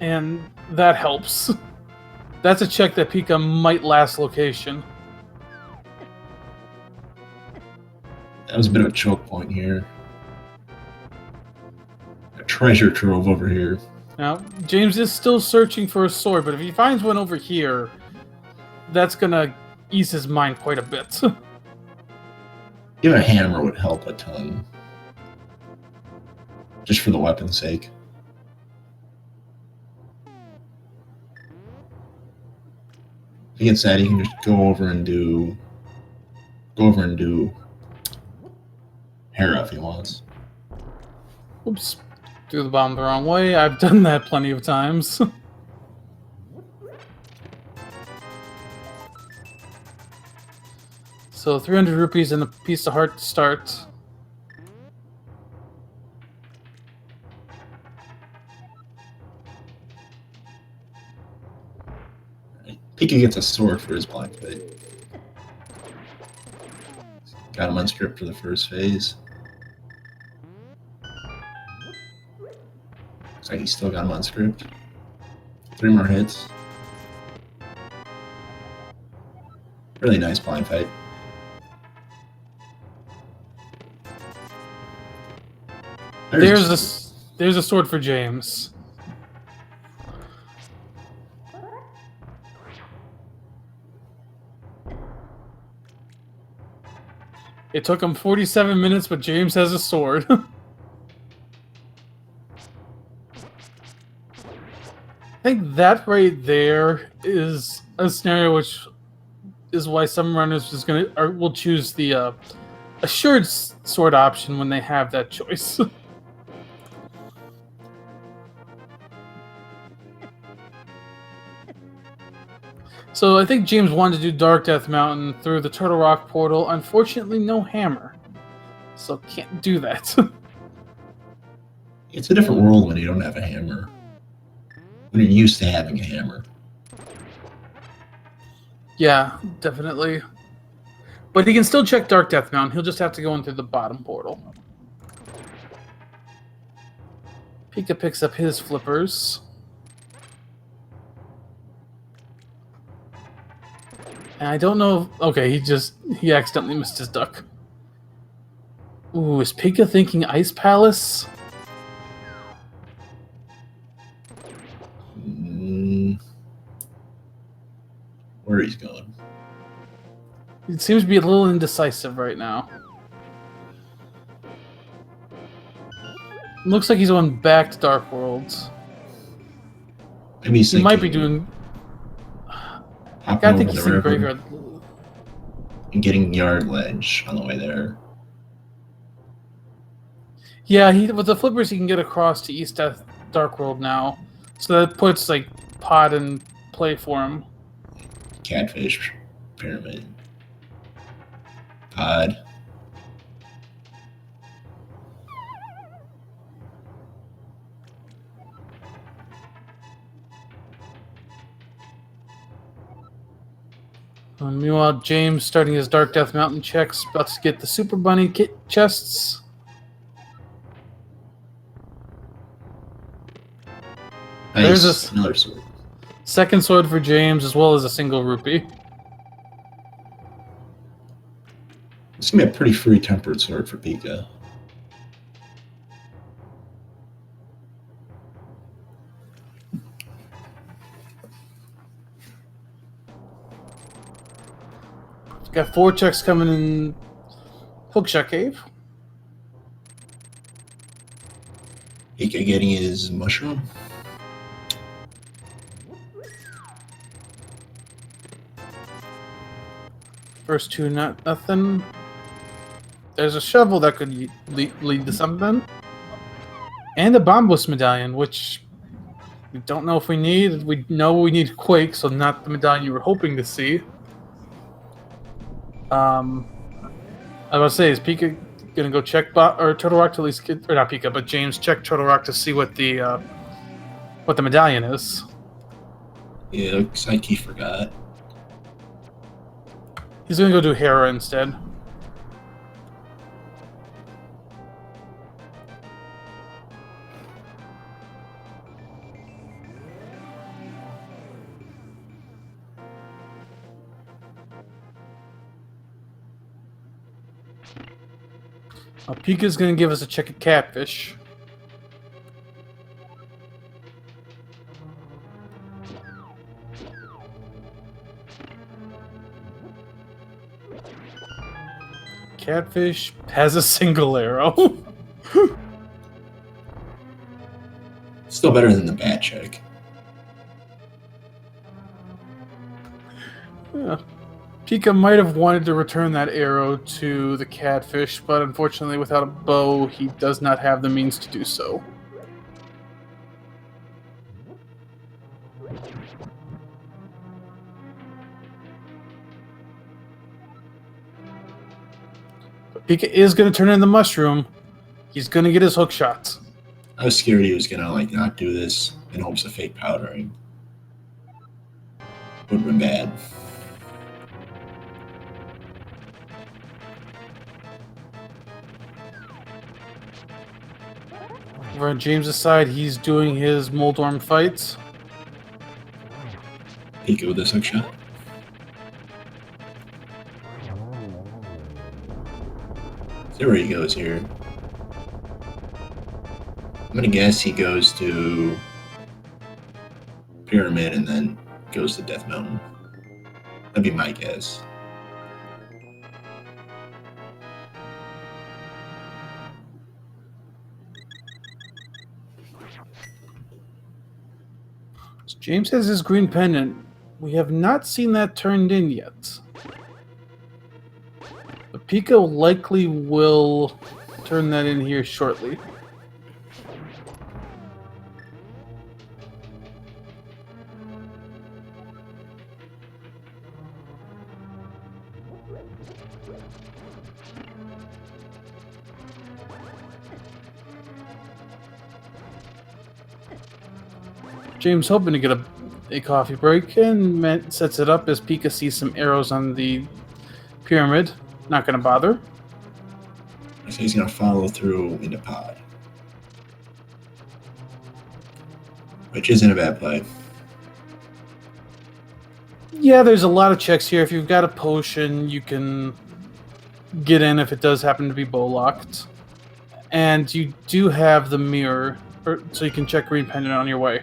and that helps. That's a check that Pika might last location. That was a bit of a choke point here. A treasure trove over here. Now, James is still searching for a sword, but if he finds one over here, that's gonna ease his mind quite a bit. Even a hammer would help a ton. Just for the weapon's sake. If he gets that, he can just go over and do Hera if he wants. Oops. Threw the bomb the wrong way. I've done that plenty of times. So 300 rupees and a piece of heart to start. Pika gets a sword for his blind fate. Got him unscript for the first phase. Looks like he's still got him unscript. 3 more hits. Really nice blind fight. There's a sword for James. It took him 47 minutes, but James has a sword. I think that right there is a scenario which is why some runners will choose the assured sword option when they have that choice. So I think James wanted to do Dark Death Mountain through the Turtle Rock portal. Unfortunately, no hammer. So can't do that. It's a different world when you don't have a hammer. When you're used to having a hammer. Yeah, definitely. But he can still check Dark Death Mountain. He'll just have to go into the bottom portal. Pika picks up his flippers. And I don't know... Okay, he accidentally missed his duck. Ooh, is Pika thinking Ice Palace? Where he's going. It seems to be a little indecisive right now. Looks like he's going back to Dark Worlds. Maybe he might be doing... I think he's in Graveyard. And getting Yard Ledge on the way there. Yeah, with the flippers he can get across to East Death Dark World now. So that puts like Pod in play for him. Catfish, Pyramid, Pod. Meanwhile, James starting his Dark Death Mountain checks, about to get the Super Bunny kit chests. Nice. There's Another sword. Second sword for James, as well as a single rupee. It's gonna be a pretty free tempered sword for Pika. Got 4 checks coming in Hookshot Cave. Pika getting his mushroom. First 2, nothing. There's a shovel that could lead to something. And a Bombos medallion, which we don't know if we need. We know we need Quake, so not the medallion you were hoping to see. I was about to say, is Pika gonna go check or Turtle Rock to at least get, or not Pika, but James check Turtle Rock to see what the medallion is? Yeah, looks like he forgot. He's gonna go do Hera instead. Pika's gonna give us a check of Catfish. Catfish has a single arrow. Still better than the bat check. Yeah. Pika might have wanted to return that arrow to the Catfish, but unfortunately without a bow, he does not have the means to do so. But Pika is going to turn in the mushroom. He's going to get his hook shots. I was scared he was gonna not do this in hopes of fake powdering. Would have been bad. Over on James' side, he's doing his Moldorm fights. Pika with this hook shot. See where he goes here. I'm gonna guess he goes to Pyramid and then goes to Death Mountain. That'd be my guess. James has his green pendant. We have not seen that turned in yet. But Pika likely will turn that in here shortly. James hoping to get a coffee break and sets it up as Pika sees some arrows on the pyramid. Not going to bother. So he's going to follow through into pod. Which isn't a bad play. Yeah, there's a lot of checks here. If you've got a potion, you can get in if it does happen to be bow locked. And you do have the mirror, so you can check green pendant on your way.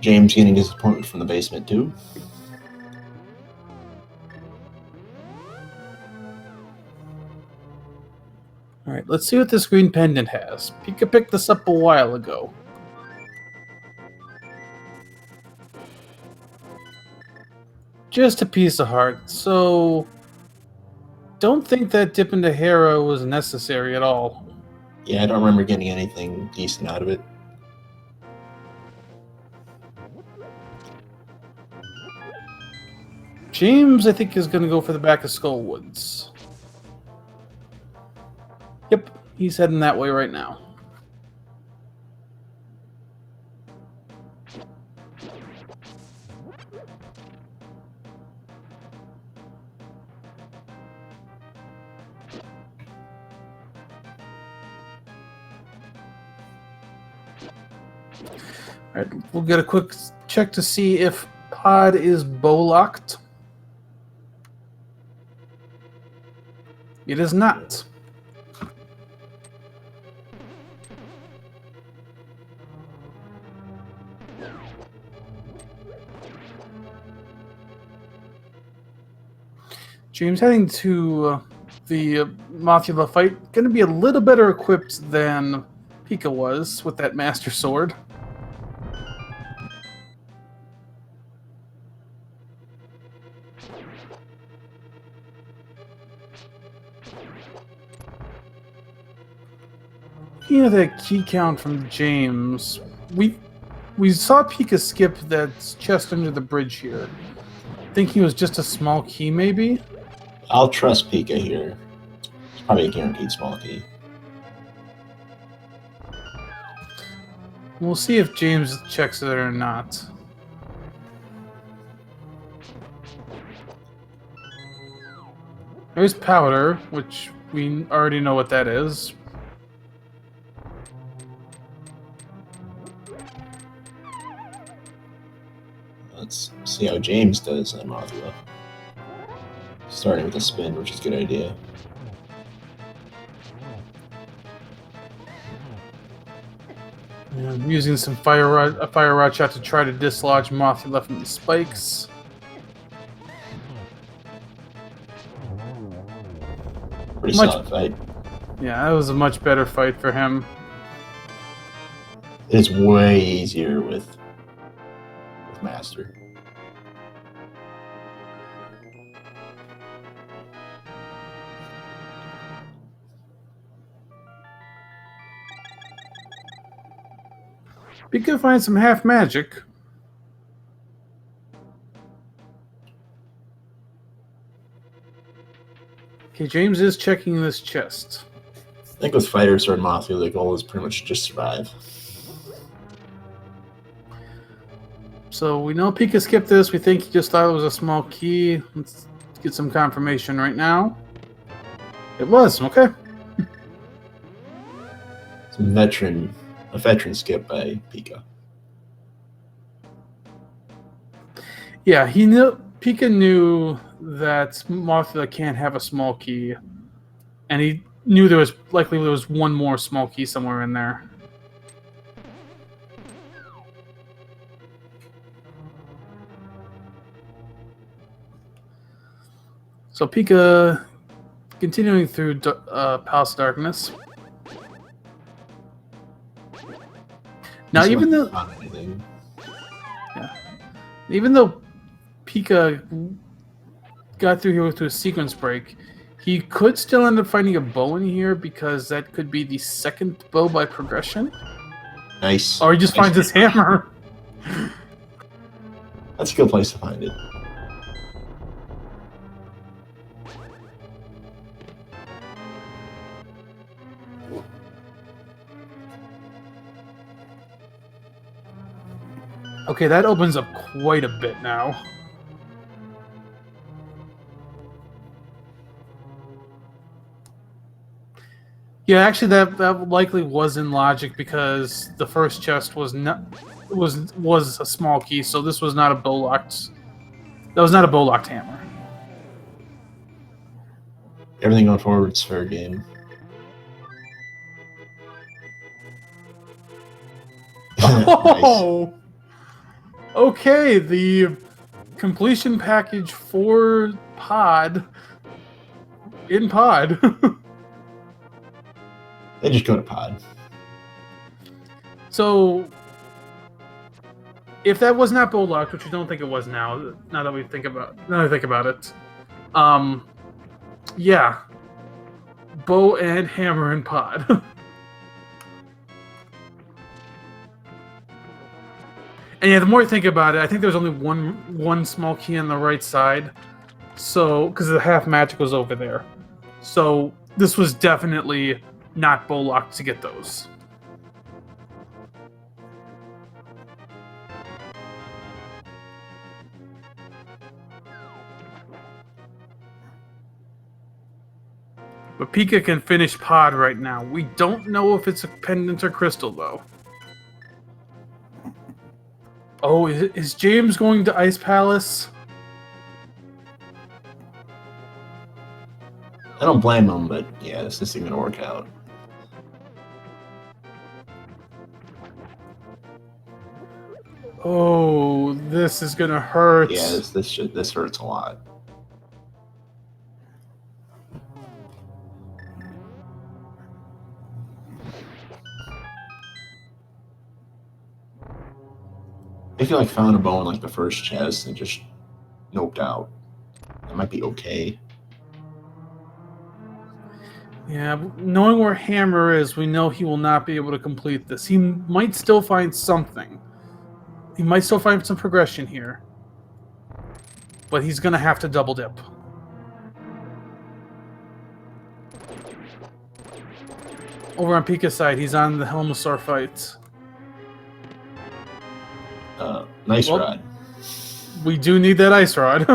James getting disappointment from the basement too. All right, let's see what this green pendant has. Pika picked this up a while ago. Just a piece of heart, so don't think that dip into Hera was necessary at all. Yeah, I don't remember getting anything decent out of it. James, I think, is going to go for the back of Skullwoods. Yep, he's heading that way right now. All right, we'll get a quick check to see if pod is bow locked. It is not. James heading to the Mothula fight, going to be a little better equipped than Pika was with that Master Sword. Looking at that key count from James, we saw Pika skip that chest under the bridge here. I think he was just a small key, maybe? I'll trust Pika here. It's probably a guaranteed small key. We'll see if James checks it or not. There's powder, which we already know what that is. Let's see how James does on Mothula. Starting with a spin, which is a good idea. Yeah, I'm using some a fire rod shot to try to dislodge Mothula from the spikes. Pretty solid fight. Yeah, that was a much better fight for him. It's way easier with Master. We could find some half magic. Okay, James is checking this chest. I think with Fighter Sword Mothula, the goal is pretty much just survive. So we know Pika skipped this. We think he just thought it was a small key. Let's get some confirmation right now. It was, okay. It's a veteran skip by Pika. Yeah, Pika knew that Mothula can't have a small key. And he knew there was one more small key somewhere in there. So Pika continuing through Palace of Darkness. Now, even though Pika got through here through a sequence break, he could still end up finding a bow in here because that could be the second bow by progression. Nice. Or he just finds his hammer. That's a good place to find it. Okay, that opens up quite a bit now. Yeah, actually, that likely was in logic because the first chest was not was a small key, so this was not a bow locked. That was not a bow locked hammer. Everything going forward is fair game. Oh, okay. The completion package for Pod in Pod. They just go to pod. So, if that was not bow locked, which I don't think it was now that I think about it, yeah, bow and hammer and pod. And yeah, the more I think about it, I think there was only one small key on the right side, so because the half magic was over there, so this was definitely not bow locked to get those. But Pika can finish pod right now. We don't know if it's a pendant or crystal, though. Oh, is James going to Ice Palace? I don't blame him, but yeah, this isn't going to work out. Oh, this is going to hurt. Yeah, this hurts a lot. I feel like found a bow in like the first chest and just noped out. That might be okay. Yeah, knowing where Hammer is, we know he will not be able to complete this. He might still find something. He might still find some progression here. But he's going to have to double dip. Over on Pika's side, he's on the Helmosaur fight. Nice rod. We do need that ice rod.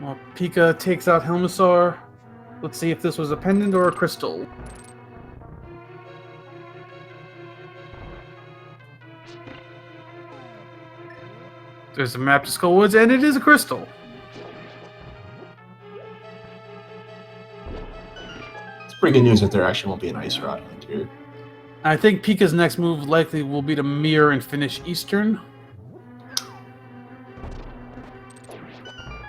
Well, Pika takes out Helmosaur. Let's see if this was a pendant or a crystal. There's a map to Skullwoods, and it is a crystal. It's pretty good news that there actually won't be an ice rod in here. I think Pika's next move likely will be to mirror and finish Eastern.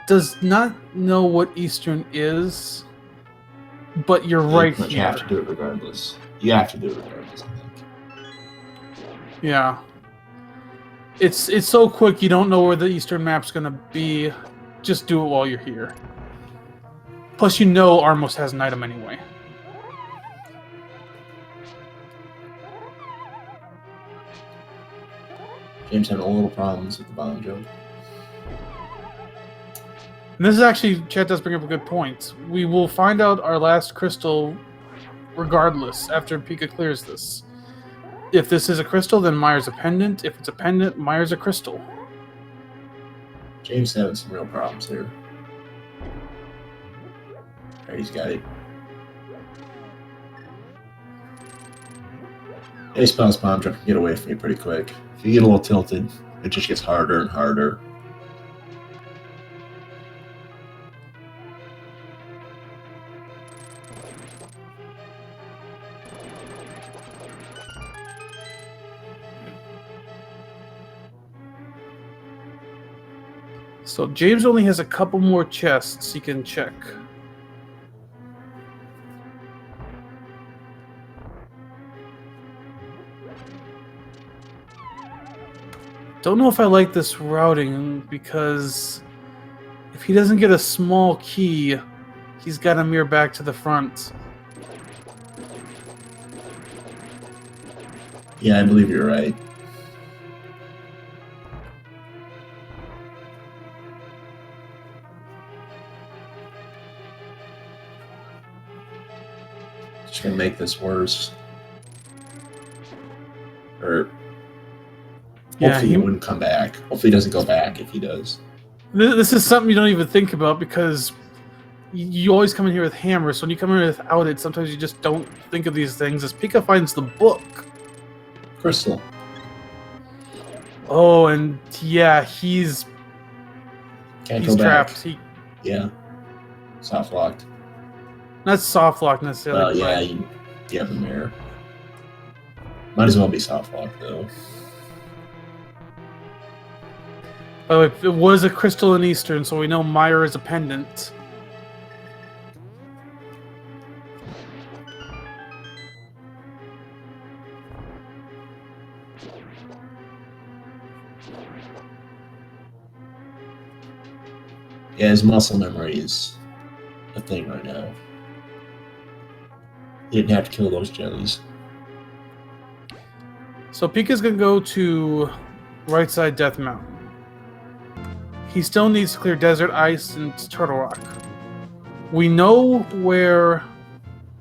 Does not know what Eastern is, but you're right here. You have to do it regardless. You have to do it regardless, I think. Yeah. It's so quick you don't know where the Eastern map's gonna be. Just do it while you're here. Plus you know Armos has an item anyway. James having a little problems with the bomb jump. And this is actually, chat does bring up a good point. We will find out our last crystal regardless after Pika clears this. If this is a crystal, then Myers a pendant. If it's a pendant, Myers a crystal. James having some real problems here. Alright, he's got it. Ace Palace bomb jump can get away from you pretty quick. If you get a little tilted, it just gets harder and harder. So James only has a couple more chests he can check. Don't know if I like this routing because if he doesn't get a small key, he's got to mirror back to the front. Yeah, I believe you're right. Just gonna make this worse. Or Yeah, hopefully he wouldn't come back. Hopefully he doesn't go back if he does. This is something you don't even think about because you always come in here with hammers. So when you come in here without it, sometimes you just don't think of these things. As Pika finds the book. Crystal. Oh, and yeah, he's Can't go trapped. back. Yeah. Soft locked. Not soft lock necessarily. Well, yeah, you have the mirror. Might as well be soft locked though. By the way, it was a crystal in Eastern, so we know Myra is a pendant. Yeah, his muscle memory is a thing right now. He didn't have to kill those jellies. So Pika's gonna go to right side Death Mountain. He still needs to clear Desert Ice and Turtle Rock. We know where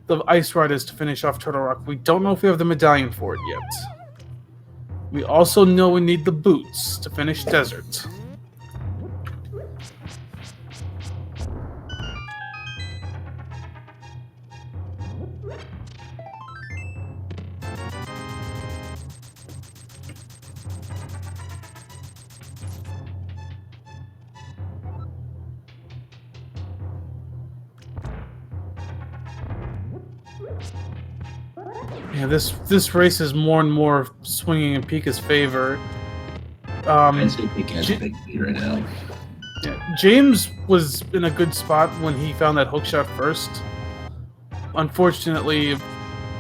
the Ice Rod is to finish off Turtle Rock. We don't know if we have the medallion for it yet. We also know we need the boots to finish Desert. Yeah, this race is more and more swinging in Pika's favor. I'd say Pika has a big lead right now. Yeah, James was in a good spot when he found that hookshot first. Unfortunately,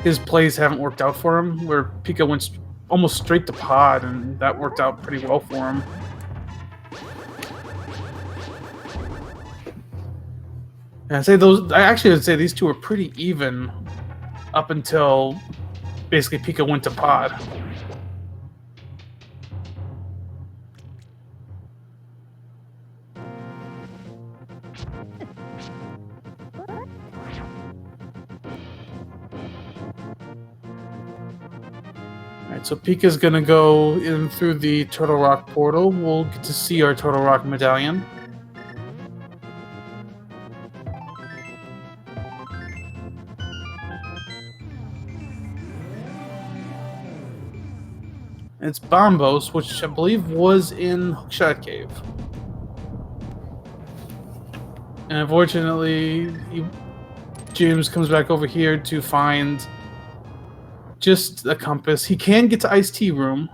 his plays haven't worked out for him, where Pika went almost straight to pod, and that worked out pretty well for him. And I would say these two are pretty even up until basically Pika went to pod. Alright, so Pika's gonna go in through the Turtle Rock portal. We'll get to see our Turtle Rock medallion. It's Bombos, which I believe was in Hookshot Cave. And unfortunately, James comes back over here to find just a compass. He can get to Ice Tea Room.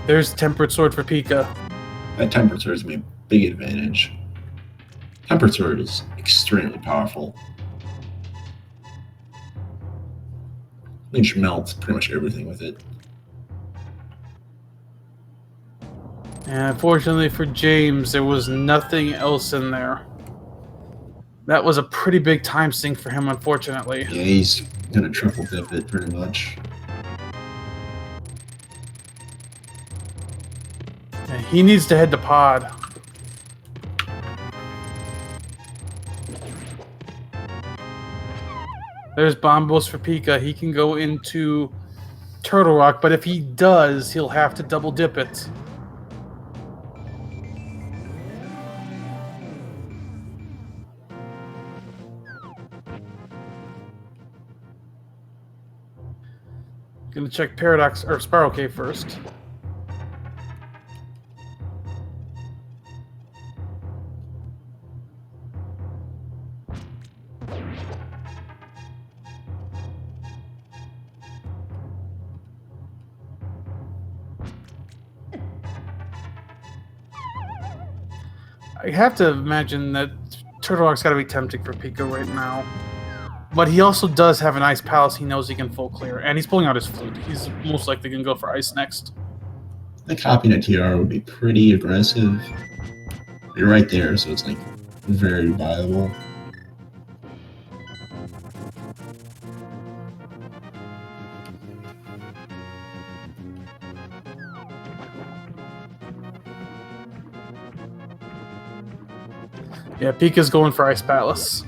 There's Tempered Sword for Pika. That Tempered Sword is going to be a big advantage. Tempered Sword is extremely powerful. I think you should melt pretty much everything with it. And unfortunately for James, there was nothing else in there. That was a pretty big time sink for him, unfortunately. Yeah, he's going to triple dip it pretty much. He needs to head to pod. There's Bombos for Pika. He can go into Turtle Rock, but if he does, he'll have to double dip it. Gonna check Paradox or Spiral Cave first. I have to imagine that Turtle Rock's got to be tempting for Pika right now. But he also does have an Ice Palace he knows he can full clear. And he's pulling out his flute. He's most likely going to go for Ice next. I think hopping a TR would be pretty aggressive. You're right there, so it's like very viable. Yeah, Pika's going for Ice Palace.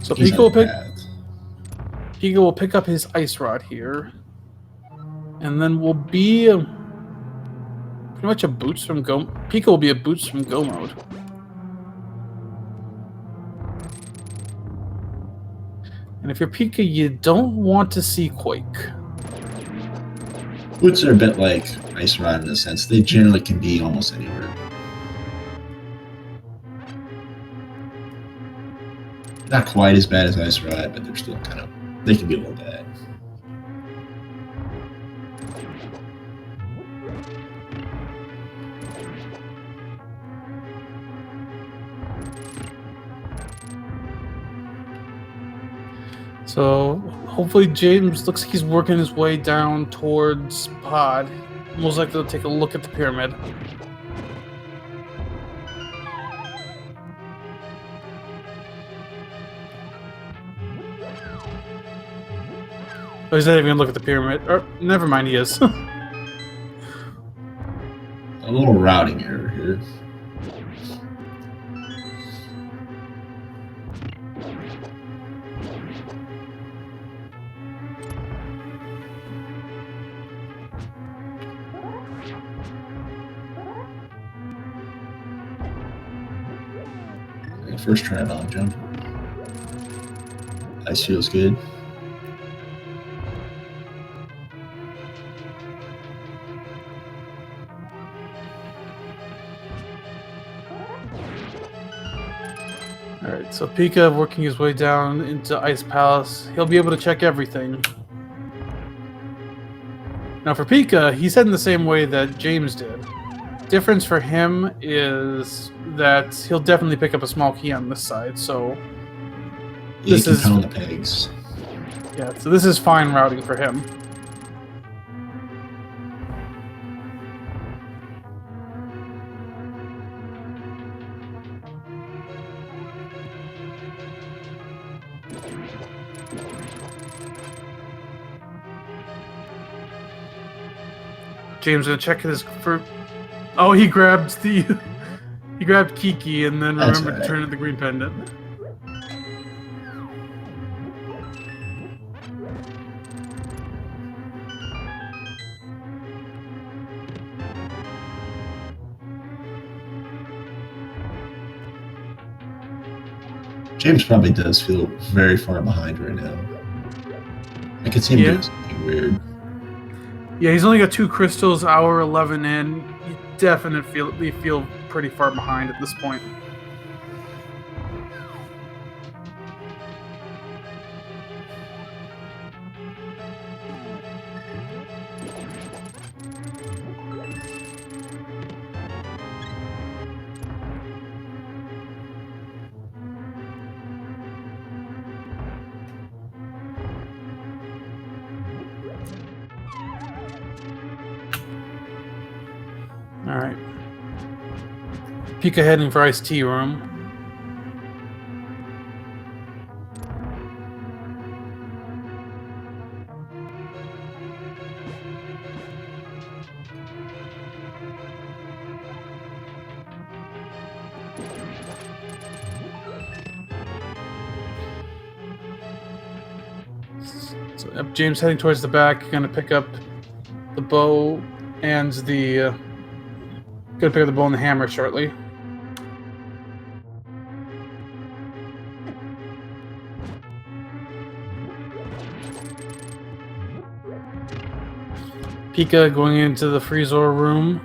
So He's Pika will on the pick. path. Pika will pick up his Ice Rod here, and then will be pretty much a boots from Go. Pika will be a boots from Go mode. And if you're Pika, you don't want to see Quake. Boots are a bit like Ice Rod in a sense. They generally can be almost anywhere. Not quite as bad as Ice Rod, but they're still kind of... They can be a little bad. So hopefully James looks like he's working his way down towards Pod. Most likely to take a look at the pyramid. Oh, he's not even gonna look at the pyramid. Or never mind, he is. A little routing error here. First try long jump. Ice feels good. Alright, so Pika working his way down into Ice Palace. He'll be able to check everything. Now for Pika, he's heading the same way that James did. Difference for him is that he'll definitely pick up a small key on this side, so This is pound the pegs. Yeah, so this is fine routing for him. James gonna check his for. Oh, he grabbed the. He grabbed Kiki and then remembered to turn in the green pendant. James probably does feel very far behind right now. I could see him doing something weird. Yeah, he's only got 2 crystals, hour 11 in. You definitely feel pretty far behind at this point. Alright. Pika heading for Iced Tea Room. So James heading towards the back, gonna pick up the bow and the gonna pick up the bow and the hammer shortly. Pika going into the Freezor room.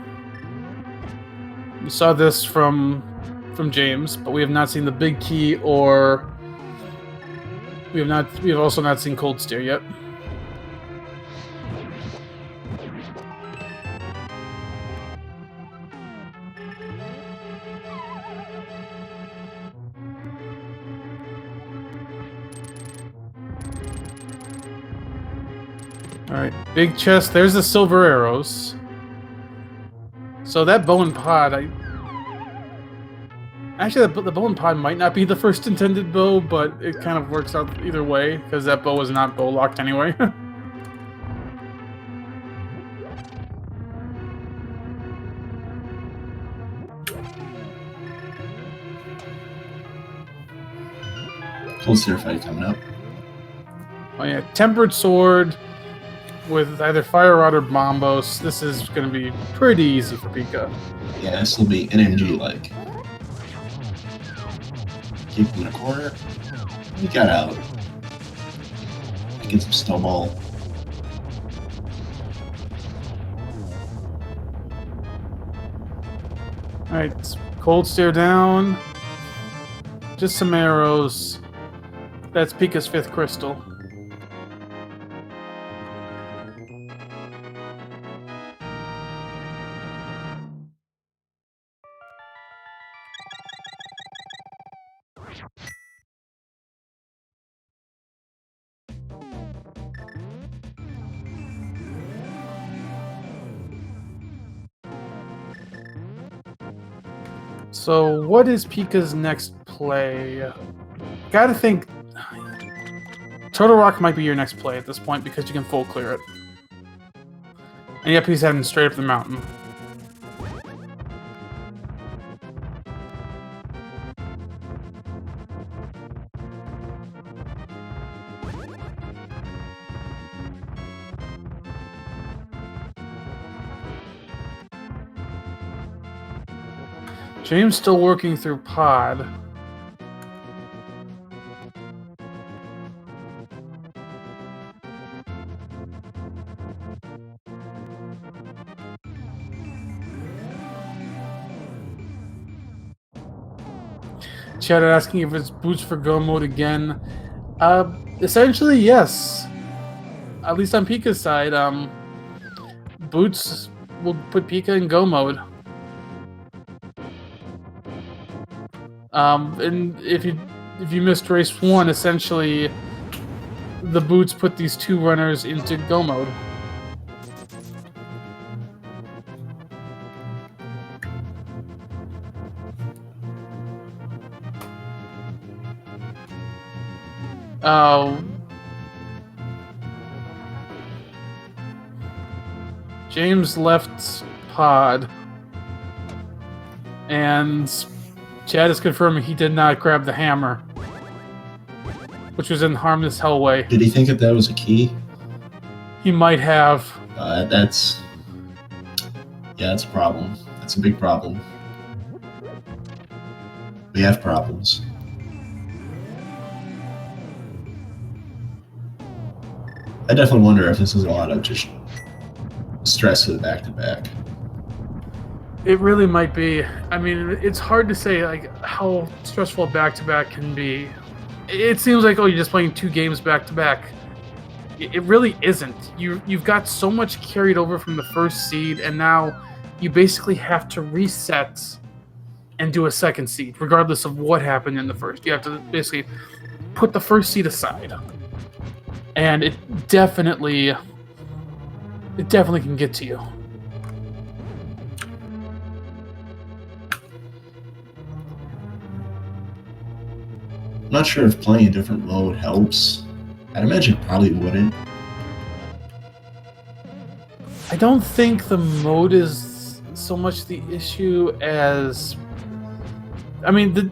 We saw this from James, but we have not seen the big key or we have also not seen Cold Steer yet. Alright, big chest. There's the silver arrows. So that bow and pod, Actually, the bow and pod might not be the first intended bow, but it kind of works out either way, because that bow is not bow locked anyway. Cold Stair fight coming up. Oh yeah, tempered sword with either fire rod or bombos. This is going to be pretty easy for Pika. Yeah, this will be NMG-like. Keep him in a corner. He got out. Get some snowball. Alright, cold stare down. Just some arrows. That's Pika's 5th crystal. So, what is Pika's next play? Gotta think... Turtle Rock might be your next play at this point because you can full clear it. And yep, he's heading straight up the mountain. James still working through pod. Chat asking if it's boots for go mode again. Essentially, yes. At least on Pika's side, boots will put Pika in go mode. And if you missed race 1, essentially, the boots put these 2 runners into go mode. James left pod, and Chad is confirming he did not grab the hammer, which was in harmless hell way. Did he think that was a key? He might have. That's a problem. That's a big problem. We have problems. I definitely wonder if this is a lot of just stress of the back-to-back. It really might be. I mean, it's hard to say like how stressful back-to-back can be. It seems like, oh, you're just playing 2 games back-to-back. It really isn't. You've got so much carried over from the first seed, and now you basically have to reset and do a second seed, regardless of what happened in the first. You have to basically put the first seed aside. And it definitely can get to you. I'm not sure if playing a different mode helps. I'd imagine it probably wouldn't. I don't think the mode is so much the issue as... I mean, the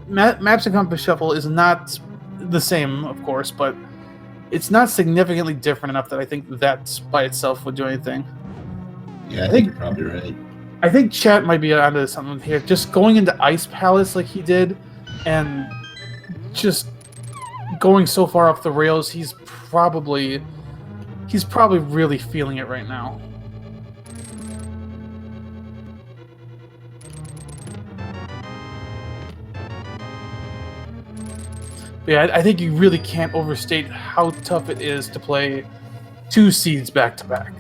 Maps and Compass Shuffle is not the same, of course, but it's not significantly different enough that I think that by itself would do anything. Yeah, I think you're probably right. I think chat might be onto something here. Just going into Ice Palace like he did, and just going so far off the rails, he's probably really feeling it right now. But yeah, I think you really can't overstate how tough it is to play 2 seeds back to back.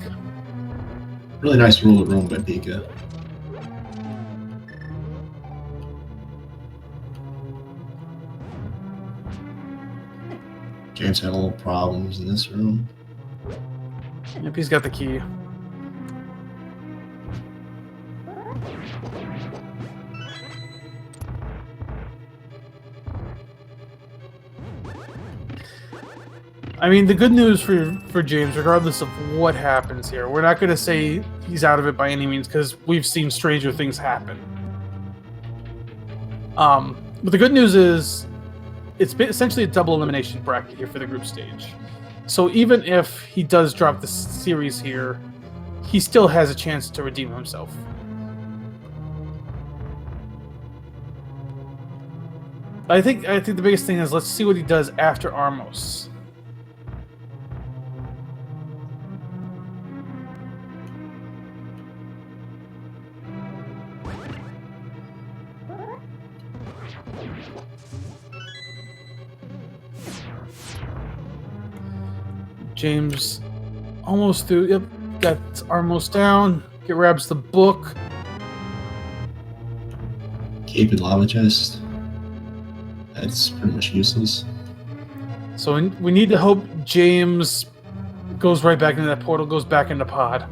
Really nice rule of room by Pika. James had a little problems in this room. Yep, he's got the key. I mean, the good news for James, regardless of what happens here, we're not going to say he's out of it by any means because we've seen stranger things happen. But the good news is it's essentially a double elimination bracket here for the group stage. So even if he does drop the series here, he still has a chance to redeem himself. I think the biggest thing is let's see what he does after Armos. James almost through. Yep, got Armos down. Grabs the book. Cape and lava chest. That's pretty much useless. So we need to hope James goes right back into that portal, goes back into pod.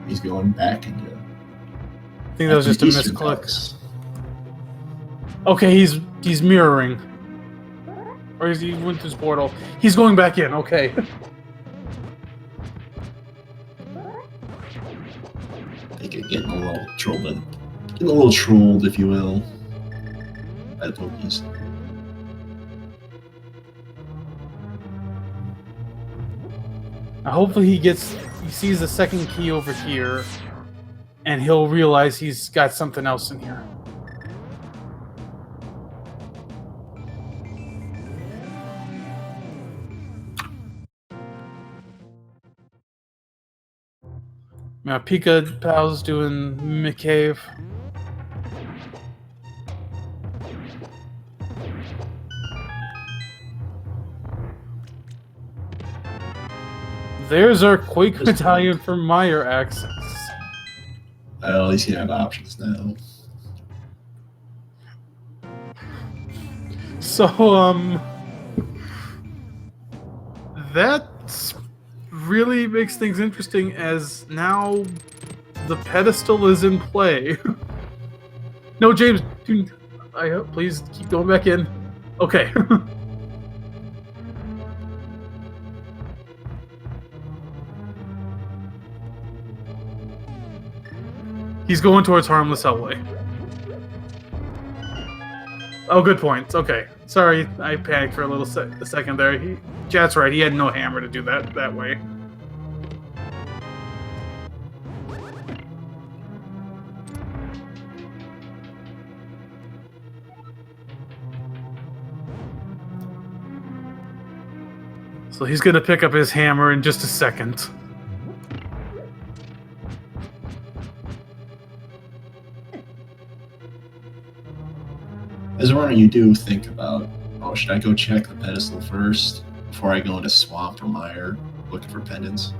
He's going back into. I think that was just a misclick. Okay, he's mirroring. Or he went through his portal. He's going back in, okay. I think I'm getting a little trolled. Getting a little trolled, if you will, by the Pokies. Hopefully he sees the second key over here, and he'll realize he's got something else in here. Now Pikapals doing McCave. There's our Quake Battalion for Meyer access. Well, at least you have options now. So, that really makes things interesting as now the pedestal is in play. No, James, I hope, please keep going back in. Okay. He's going towards Harmless Hellway. Oh, good point. Okay. Sorry, I panicked for a second there. Jat's right, he had no hammer to do that way. So he's going to pick up his hammer in just a second. As a runner, you do think about, oh, should I go check the pedestal first before I go into Swamp or Mire looking for pendants?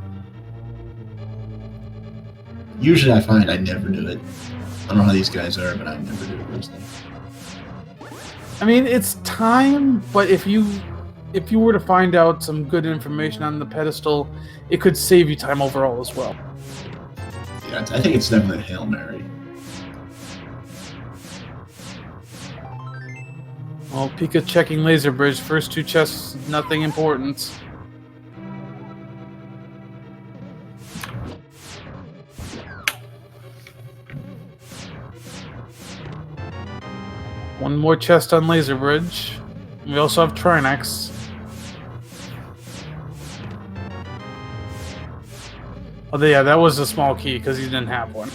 Usually I find I never do it. I don't know how these guys are, but I never do it personally. I mean, it's time, but if you were to find out some good information on the pedestal, it could save you time overall as well. Yeah, I think it's definitely a Hail Mary. Well, Pika checking Laser Bridge. First two chests, nothing important. One more chest on Laser Bridge. We also have Trinex. Oh, yeah, that was a small key because he didn't have one.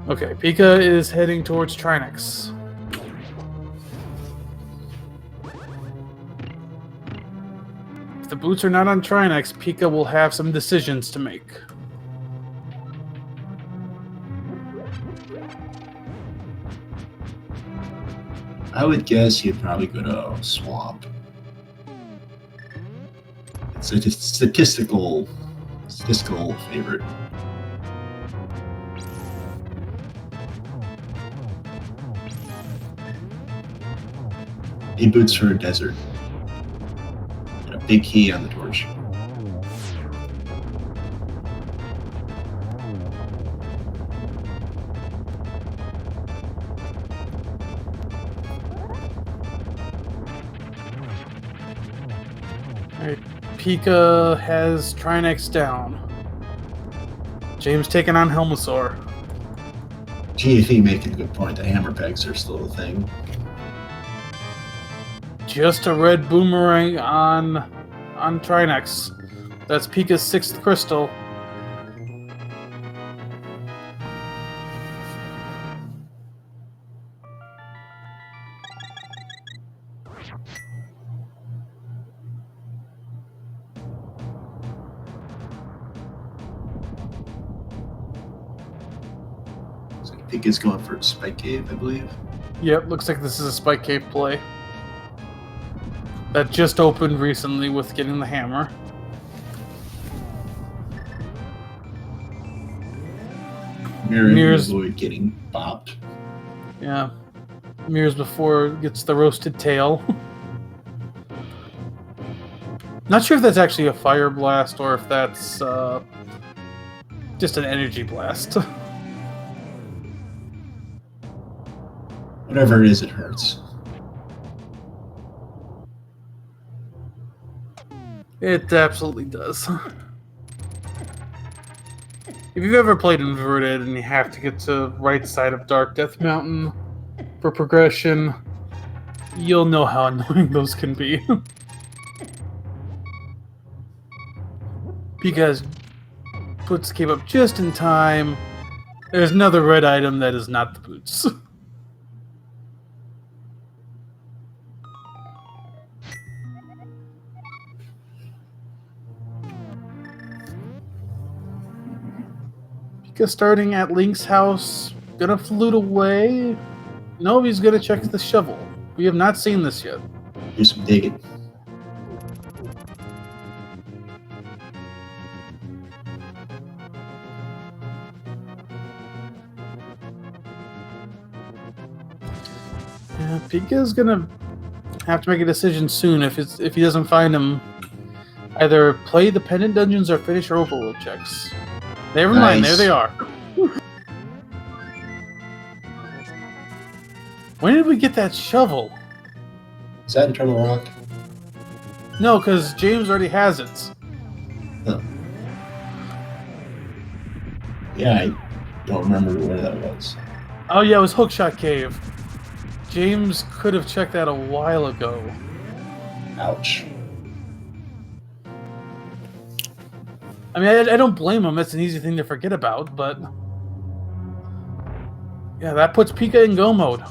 Okay, Pika is heading towards Trinex. If the boots are not on Trinex, Pika will have some decisions to make. I would guess he'd probably go to Swamp. It's a statistical favorite. He boots for a desert. And a big key on the torch. Alright, Pika has Trinex down. James taking on Helmasaur. GFE making a good point. The hammer pegs are still a thing. Just a red boomerang on Trinex. That's Pika's 6th crystal. So Pika's going for a Spike Cave, I believe. Yep, looks like this is a Spike Cave play. That just opened recently with getting the hammer. Mirrors avoid getting bopped. Yeah. Mirrors before it gets the roasted tail. Not sure if that's actually a fire blast or if that's just an energy blast. Whatever it is, it hurts. It absolutely does. If you've ever played Inverted and you have to get to right side of Dark Death Mountain for progression, you'll know how annoying those can be. Because puts came up just in time. There's another red item that is not the boots. Pika starting at Link's house, gonna flute away. No, he's gonna check the shovel. We have not seen this yet. Do some digging. Yeah, Pika's gonna have to make a decision soon if he doesn't find him. Either play the pendant dungeons or finish overworld checks. Never mind, there they are. When did we get that shovel? Is that Eternal Rock? No, because James already has it. Huh. Yeah, I don't remember where that was. Oh yeah, it was Hookshot Cave. James could have checked that a while ago. Ouch. I mean, I don't blame him. It's an easy thing to forget about, but... yeah, that puts Pika in go mode.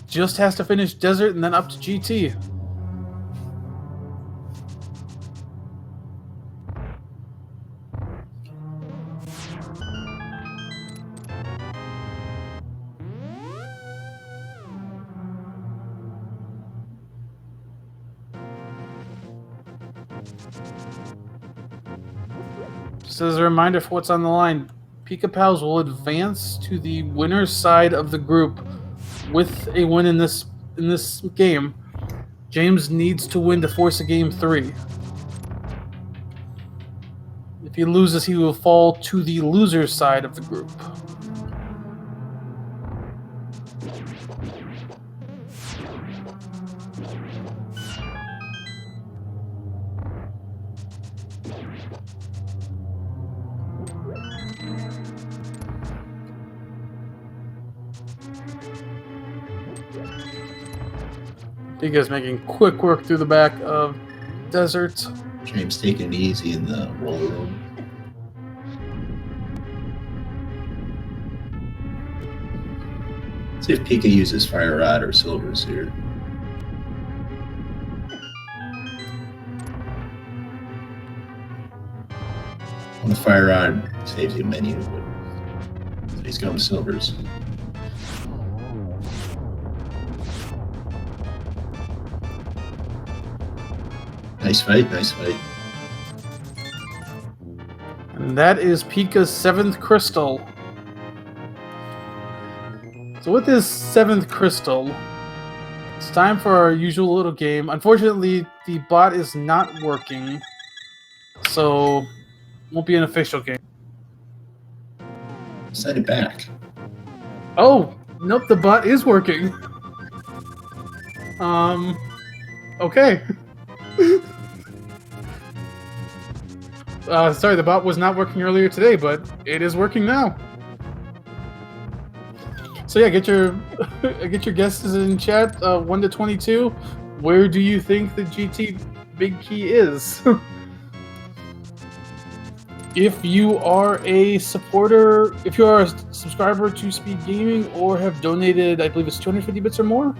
Just has to finish Desert and then up to GT. Just as a reminder for what's on the line, Pikapals will advance to the winner's side of the group with a win in this game. James needs to win to force a game 3. If he loses, he will fall to the loser's side of the group. Pika's making quick work through the back of Desert. James taking it easy in the roller room. See if Pika uses Fire Rod or Silvers here. On the Fire Rod saves you menu, but so he's going Silvers. Nice fight, nice fight. And that is Pika's 7th crystal. So with this 7th crystal, it's time for our usual little game. Unfortunately, the bot is not working, so won't be an official game. Send it back. Oh, nope, the bot is working. Okay. Sorry, the bot was not working earlier today, but it is working now. So yeah, get your guesses in chat. 1 to 22. Where do you think the GT big key is? If you are a supporter, if you are a subscriber to Speed Gaming or have donated, I believe it's 250 bits or more,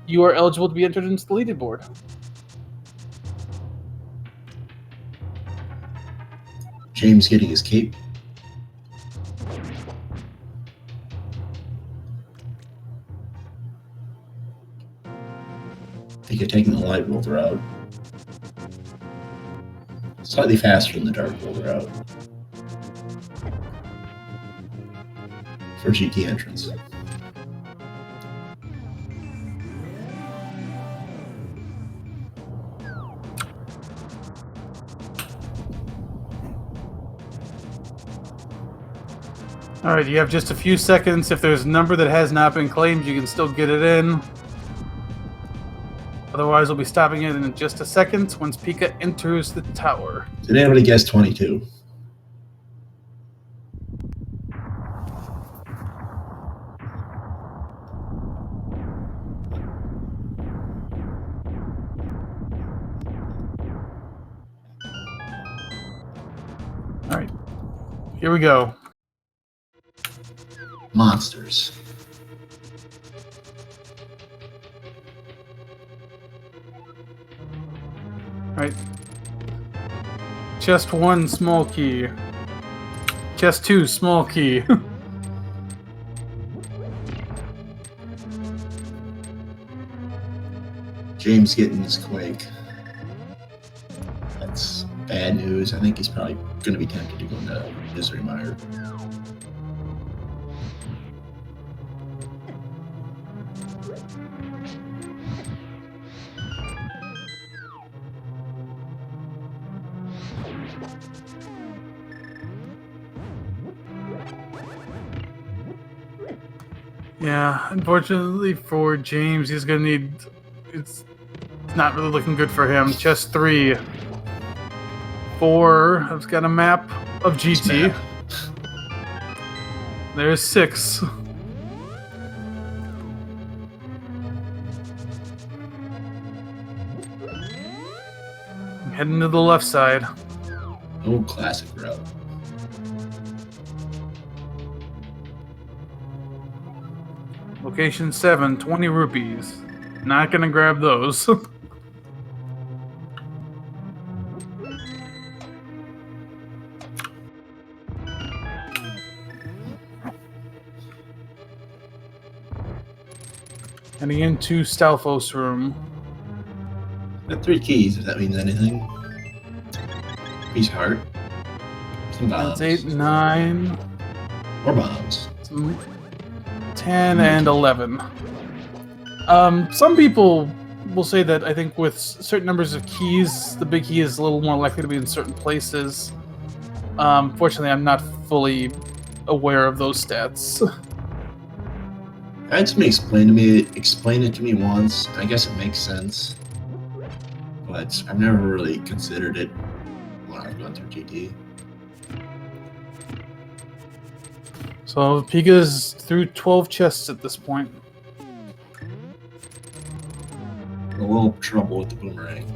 you are eligible to be entered into the leaderboard. James getting his cape. I think you're taking the light world route. Slightly faster than the dark world route. For GT entrance. Alright, you have just a few seconds. If there's a number that has not been claimed, you can still get it in. Otherwise, we'll be stopping it in just a second once Pika enters the tower. Did anybody guess 22? Alright, here we go. Monsters. Alright. Chest 1, small key. Chest 2, small key. James getting his Quake. That's bad news. I think he's probably going to be tempted to go into Misery Mire. Yeah, unfortunately for James, he's gonna need. It's not really looking good for him. Chest 3, 4. I've got a map of GT. There's 6. I'm heading to the left side. Old classic route. Location 7, 20 rupees. Not gonna grab those. Heading into Stalfos room. Got 3 keys, if that means anything. Piece heart. Some bombs. That's 8, 9. More bombs. 10 and 11. Some people will say that I think with certain numbers of keys, the big key is a little more likely to be in certain places. Fortunately, I'm not fully aware of those stats. I had somebody explain it to me once. I guess it makes sense. But I've never really considered it when I've gone through GT. So Pika's through 12 chests at this point. A little trouble with the boomerang.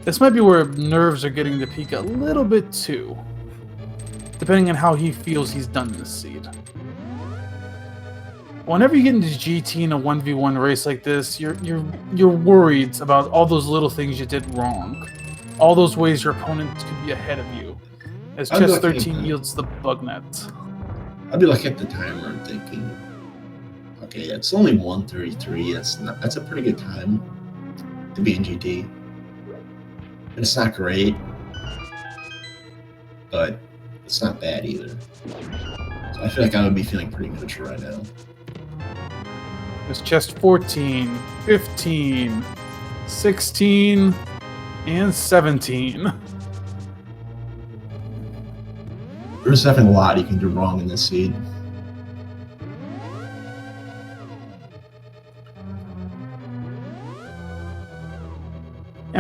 This might be where nerves are getting to Pika a little bit too, depending on how he feels he's done this seed. Whenever you get into GT in a 1v1 race like this, you're worried about all those little things you did wrong, all those ways your opponent could be ahead of you. As chest 13 yields the bug net. I'd be like at the timer and thinking, okay, it's only 1:33. That's a pretty good time to be in GT. And it's not great, but it's not bad either. So I feel like I would be feeling pretty neutral right now. There's chest 14, 15, 16, and 17. There's definitely a lot you can do wrong in this seed.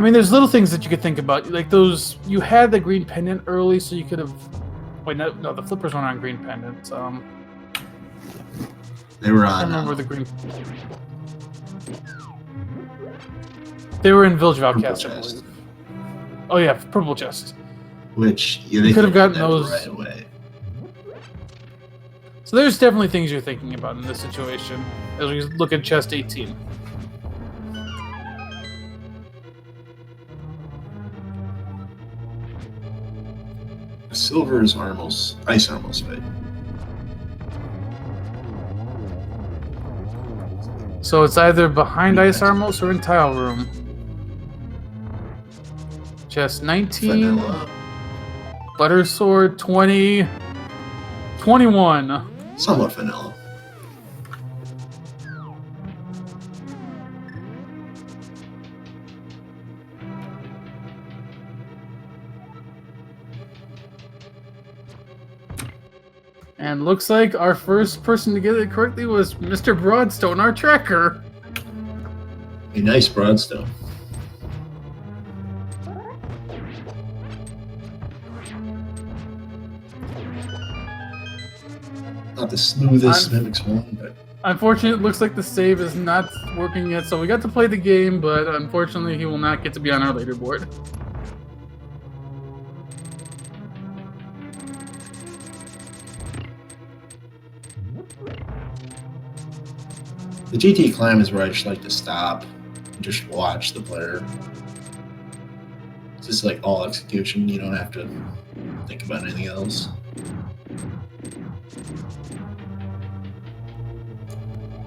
I mean, there's little things that you could think about, like those. You had the green pendant early, so you could have. Wait, no, the flippers weren't on green pendant. They were I on. remember the green. They were in Village of Outcasts, I believe. Oh yeah, purple chest. Which you could have gotten those right away. So there's definitely things you're thinking about in this situation as we look at chest 18. Silver is ice Armos fight. So it's either behind Ice Armos or in Tile Room. Chest 19. Vanilla. Butter Sword 20. 21. Somewhat vanilla. And looks like our first person to get it correctly was Mr. Broadstone, our tracker. A nice broadstone. Not the smoothest Mimics one, but... Unfortunately, it looks like the save is not working yet, so we got to play the game, but unfortunately he will not get to be on our leaderboard. The GT climb is where I just like to stop and just watch the player. It's just like all execution, you don't have to think about anything else.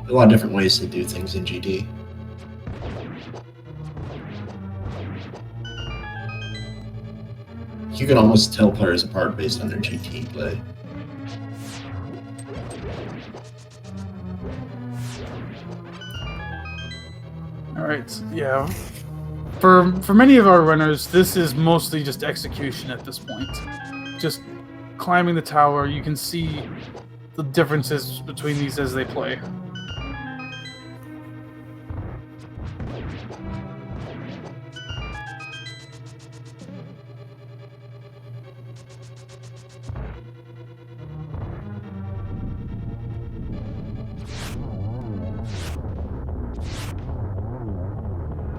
There's a lot of different ways to do things in GT. You can almost tell players apart based on their GT play. Alright, yeah. For many of our runners, this is mostly just execution at this point. Just climbing the tower, you can see the differences between these as they play.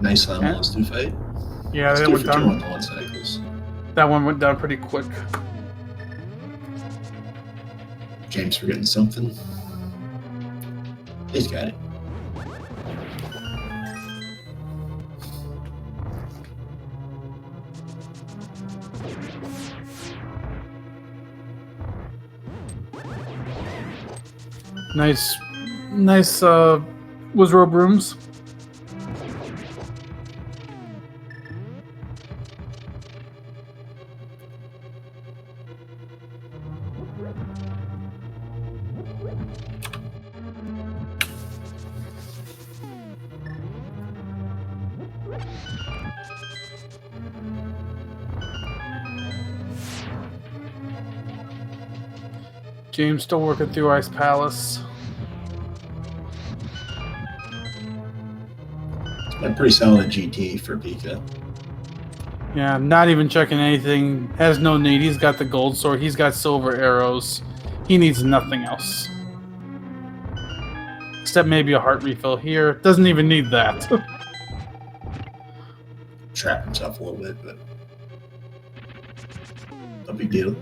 Nice on those two fight. Yeah, that went down. One cycles. That one went down pretty quick. James forgetting something. He's got it. Nice Wizrobe rooms. James still working through Ice Palace. It's been pretty solid GT for Pika. Yeah, not even checking anything. Has no need. He's got the gold sword. He's got silver arrows. He needs nothing else. Except maybe a heart refill here. Doesn't even need that. Trap himself a little bit, but no big deal.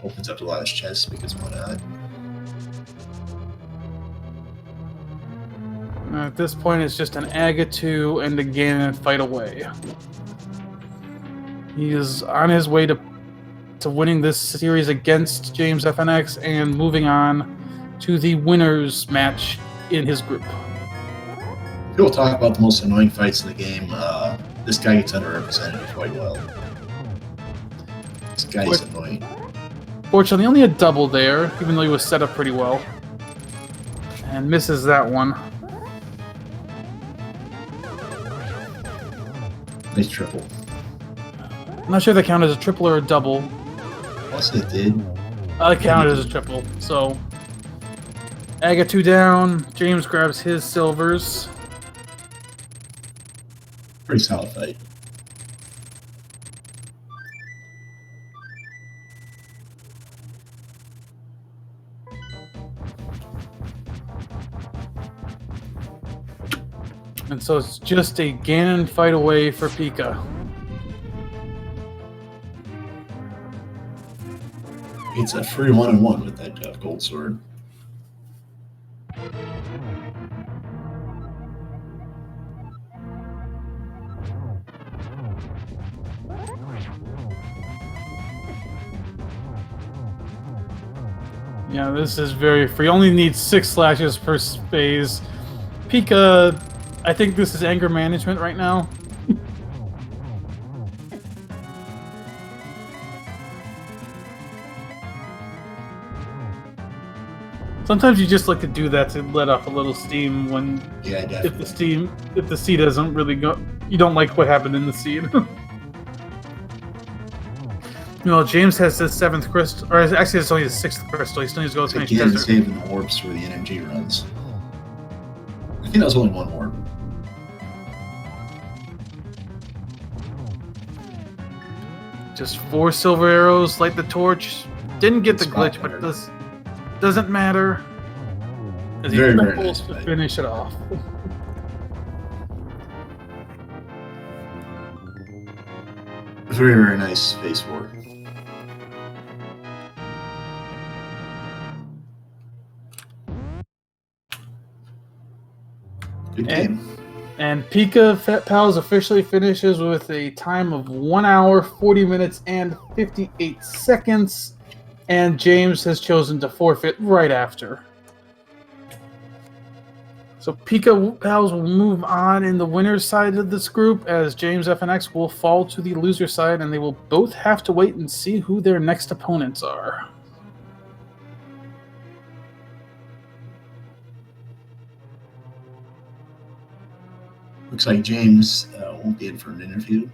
Opens up a lot of chests because why not? At this point, it's just an Aga 2 and a Ganon fight away. He is on his way to winning this series against JamesFnX and moving on to the winners match in his group. People talk about the most annoying fights in the game. This guy gets underrepresented quite well. This guy is annoying. Fortunately, only a double there, even though he was set up pretty well. And misses that one. Nice triple. I'm not sure if that counted as a triple or a double. Plus it did. I counted as a triple. So, I got 2 down. James grabs his silvers. Pretty solid fight. And so it's just a Ganon fight away for Pika. It's a free 1-on-1 with that gold sword. Yeah, this is very free. Only needs 6 slashes per phase. Pika, I think this is anger management right now. Sometimes you just like to do that to let off a little steam when if the seed doesn't really go, you don't like what happened in the seed. No, James has his 7th crystal, or actually it's only his 6th crystal. He still needs to go finish Again, desert. saving the orbs for the NMG runs. I think that was only 1 orb. Just 4 silver arrows, light the torch. Didn't get the Spot glitch, but better. doesn't matter. As he Very, very triples nice to fight. finish it off. Very, very nice phase 4. Good game. And Pika Pals officially finishes with a time of 1 hour, 40 minutes, and 58 seconds. And James has chosen to forfeit right after. So Pika Pals will move on in the winner's side of this group, as JamesFnX will fall to the loser side, and they will both have to wait and see who their next opponents are. Looks like James won't be in for an interview.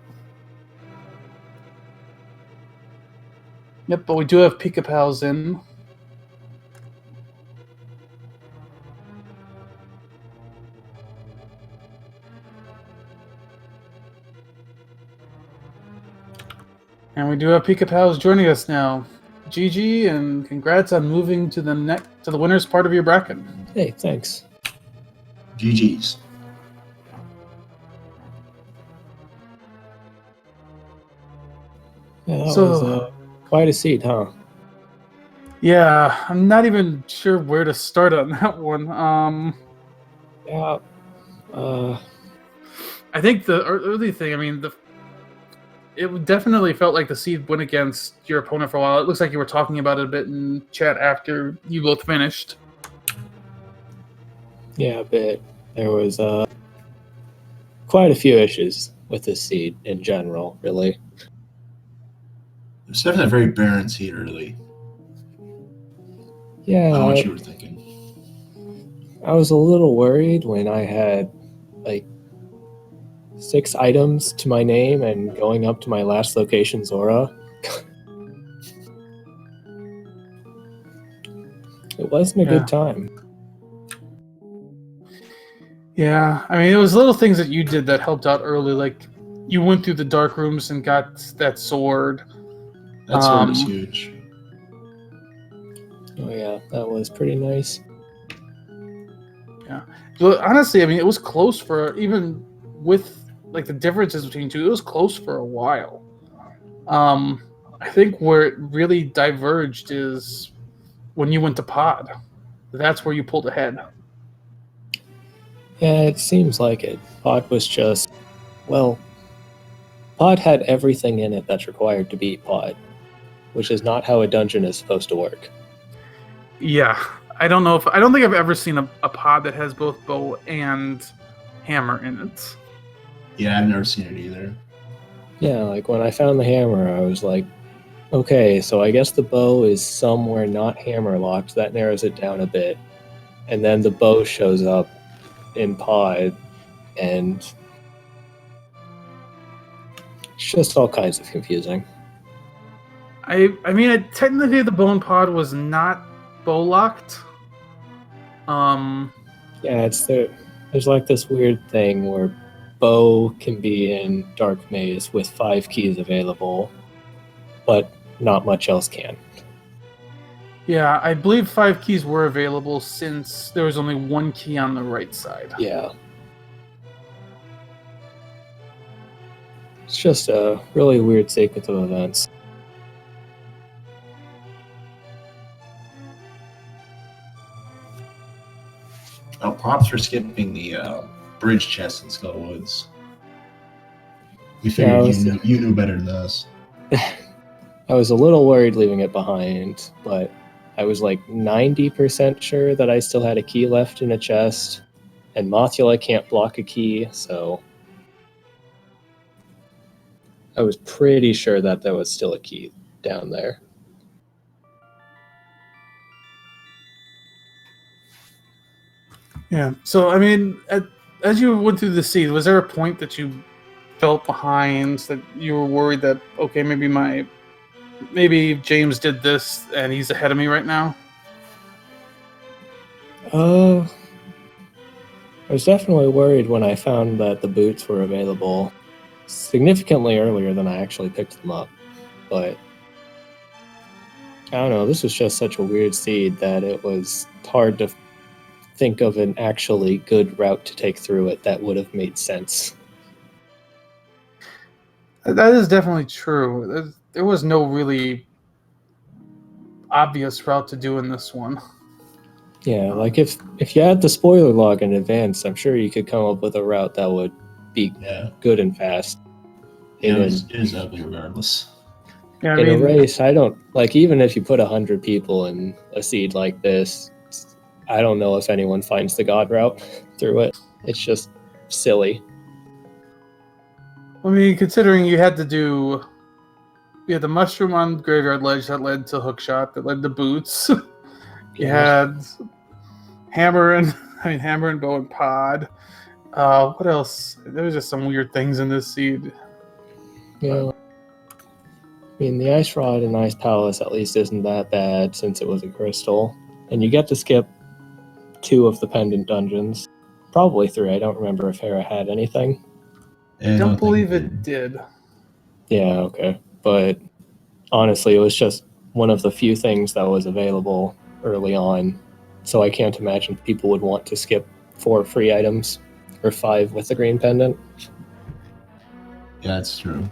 Yep, but we do have Pika Pals in. And we do have Pika Pals joining us now. GG, and congrats on moving to the winners part of your bracket. Hey, thanks. GG's. Yeah, that So- was quite a seat, huh? Yeah, I'm not even sure where to start on that one. Yeah. I think the early thing, I mean, it definitely felt like the seed went against your opponent for a while. It looks like you were talking about it a bit in chat after you both finished. Yeah, a bit. There was quite a few issues with this seed in general, really. It was definitely a very barren seed early. I don't know what Yeah, you were thinking. I was a little worried when I had like 6 items to my name and going up to my last location, Zora. It wasn't a Yeah. good time. Yeah, I mean, it was little things that you did that helped out early. Like, you went through the dark rooms and got that sword. That sword is huge. Oh yeah, that was pretty nice. But honestly, I mean, it was close for, even with like the differences between two, it was close for a while. I think where it really diverged is when you went to pod. That's where you pulled ahead. Yeah, it seems like it. Pod was just, well, Pod had everything in it that's required to beat Pod, which is not how a dungeon is supposed to work. Yeah, I don't think I've ever seen a pod that has both bow and hammer in it. Yeah, I've never seen it either. Yeah, like when I found the hammer, I was like, okay, so I guess the bow is somewhere not hammer locked. That narrows it down a bit. And then the bow shows up in Pod, and just all kinds of confusing. I mean, technically the bone pod was not bow locked. Yeah, there's like this weird thing where bow can be in Dark Maze with 5 keys available, but not much else can. Yeah, I believe 5 keys were available since there was only 1 key on the right side. Yeah. It's just a really weird sequence of events. Oh, props for skipping the bridge chest in Skullwoods. We figured you knew better than us. I was a little worried leaving it behind, but I was like 90% sure that I still had a key left in a chest, and Mothula can't block a key, so I was pretty sure that there was still a key down there. Yeah. So, I mean, as you went through the seed, was there a point that you felt behind, that you were worried that, okay, maybe James did this and he's ahead of me right now? I was definitely worried when I found that the boots were available significantly earlier than I actually picked them up, but I don't know, this was just such a weird seed that it was hard to think of an actually good route to take through it that would have made sense. That is definitely true. There was no really obvious route to do in this one. Yeah, like if you had the spoiler log in advance, I'm sure you could come up with a route that would be good and fast. Yeah, it is ugly regardless. Yeah, in a race, I don't like, even if you put 100 people in a seed like this, I don't know if anyone finds the god route through it. It's just silly. I mean, considering you had the mushroom on Graveyard Ledge that led to Hookshot, that led to Boots. You had Hammer and Bow and Pod. What else? There was just some weird things in this seed. Yeah. I mean, the Ice Rod and Ice Palace at least isn't that bad since it was a crystal. And you get to skip 2 of the pendant dungeons. Probably 3. I don't remember if Hera had anything. I don't believe it did. Yeah, okay. But honestly, it was just one of the few things that was available early on. So I can't imagine people would want to skip 4 free items or 5 with the green pendant. Yeah, that's true.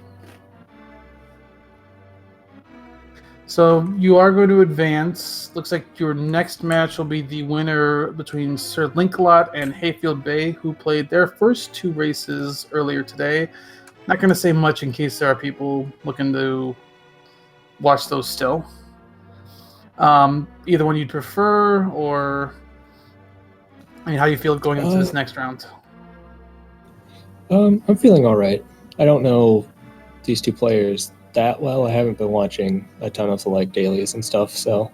So you are going to advance. Looks like your next match will be the winner between Sir Linkalot and Hayfield Bay, who played their first 2 races earlier today. Not going to say much in case there are people looking to watch those still. Either one you'd prefer, or how you feel going into this next round? I'm feeling all right. I don't know these 2 players that well. I haven't been watching a ton of the dailies and stuff, so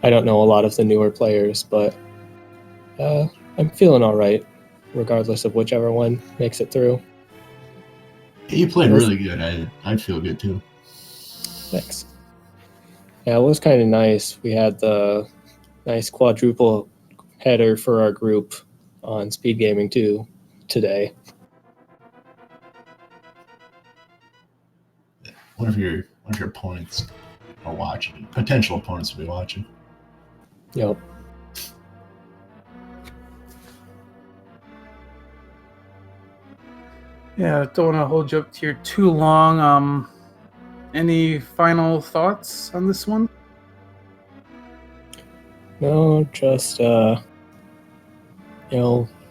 I don't know a lot of the newer players, but I'm feeling all right, regardless of whichever one makes it through. Yeah, you played really good. I'd feel good too. Thanks. Yeah, it was kind of nice. We had the nice quadruple header for our group on Speed Gaming 2 today. One of your opponents are watching. Potential opponents will be watching. Yep. Yeah, don't want to hold you up here too long. Any final thoughts on this one? No, just I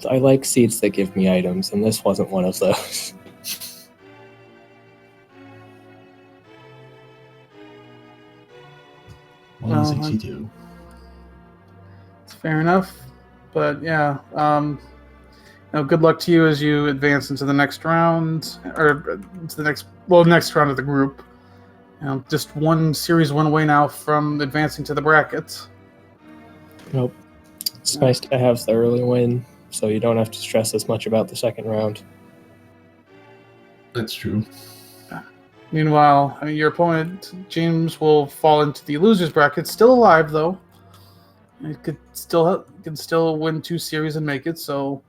like seeds that give me items, and this wasn't one of those. 162. It's fair enough, but yeah. Good luck to you as you advance into the next round, or into the next round of the group. Just one series one away now from advancing to the brackets. Nope. It's nice to have the early win, so you don't have to stress as much about the second round. That's true. Meanwhile, I mean, your opponent, James, will fall into the losers bracket. Still alive, though. He could still win 2 series and make it. So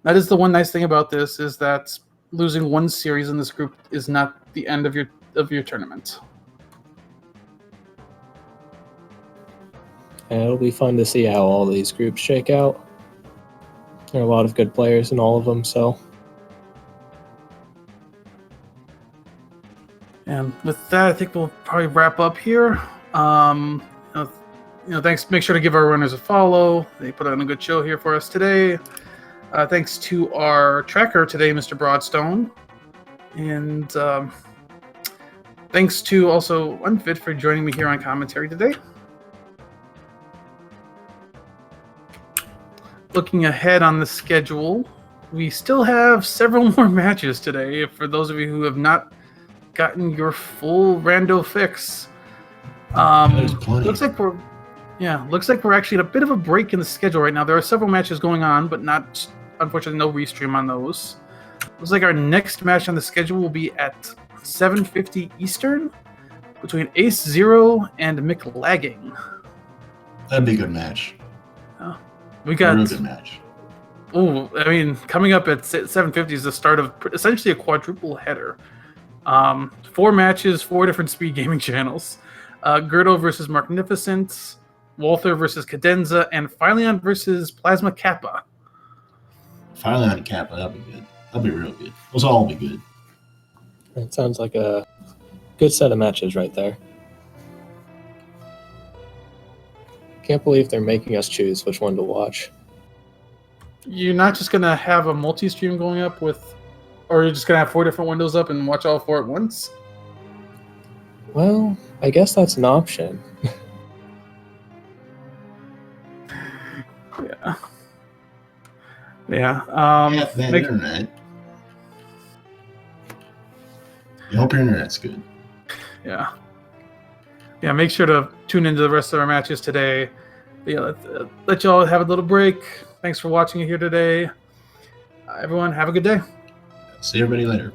that is the one nice thing about this, is that losing 1 series in this group is not the end of your tournament. And it'll be fun to see how all these groups shake out. There are a lot of good players in all of them, so. And with that, I think we'll probably wrap up here. Thanks. Make sure to give our runners a follow. They put on a good show here for us today. Thanks to our tracker today, Mr. Broadstone. And thanks to also Unfit for joining me here on commentary today. Looking ahead on the schedule, we still have several more matches today. For those of you who have not gotten your full rando fix, There's plenty. looks like we're actually at a bit of a break in the schedule right now. There are several matches going on, but not, unfortunately, no restream on those. Looks like our next match on the schedule will be at 7:50 Eastern between Ace Zero and McLagging. That'd be a good match. We got A real good match. Oh, I mean, coming up at 7:50 is the start of essentially a quadruple header. 4 matches, 4 different speed gaming channels. Gerdo versus Magnificent, Walther versus Cadenza, and Philion versus Plasma Kappa. Finally on Kappa, that'll be good. That'll be real good. Those all be good. It sounds like a good set of matches right there. Can't believe they're making us choose which one to watch. You're not just gonna have a multi-stream going up with, or you're just gonna have 4 different windows up and watch all 4 at once? Well, I guess that's an option. Yeah. Yeah. Bad internet. I hope your internet's good. Yeah. Yeah, make sure to tune into the rest of our matches today. But yeah, let y'all have a little break. Thanks for watching it here today. Everyone, have a good day. See everybody later.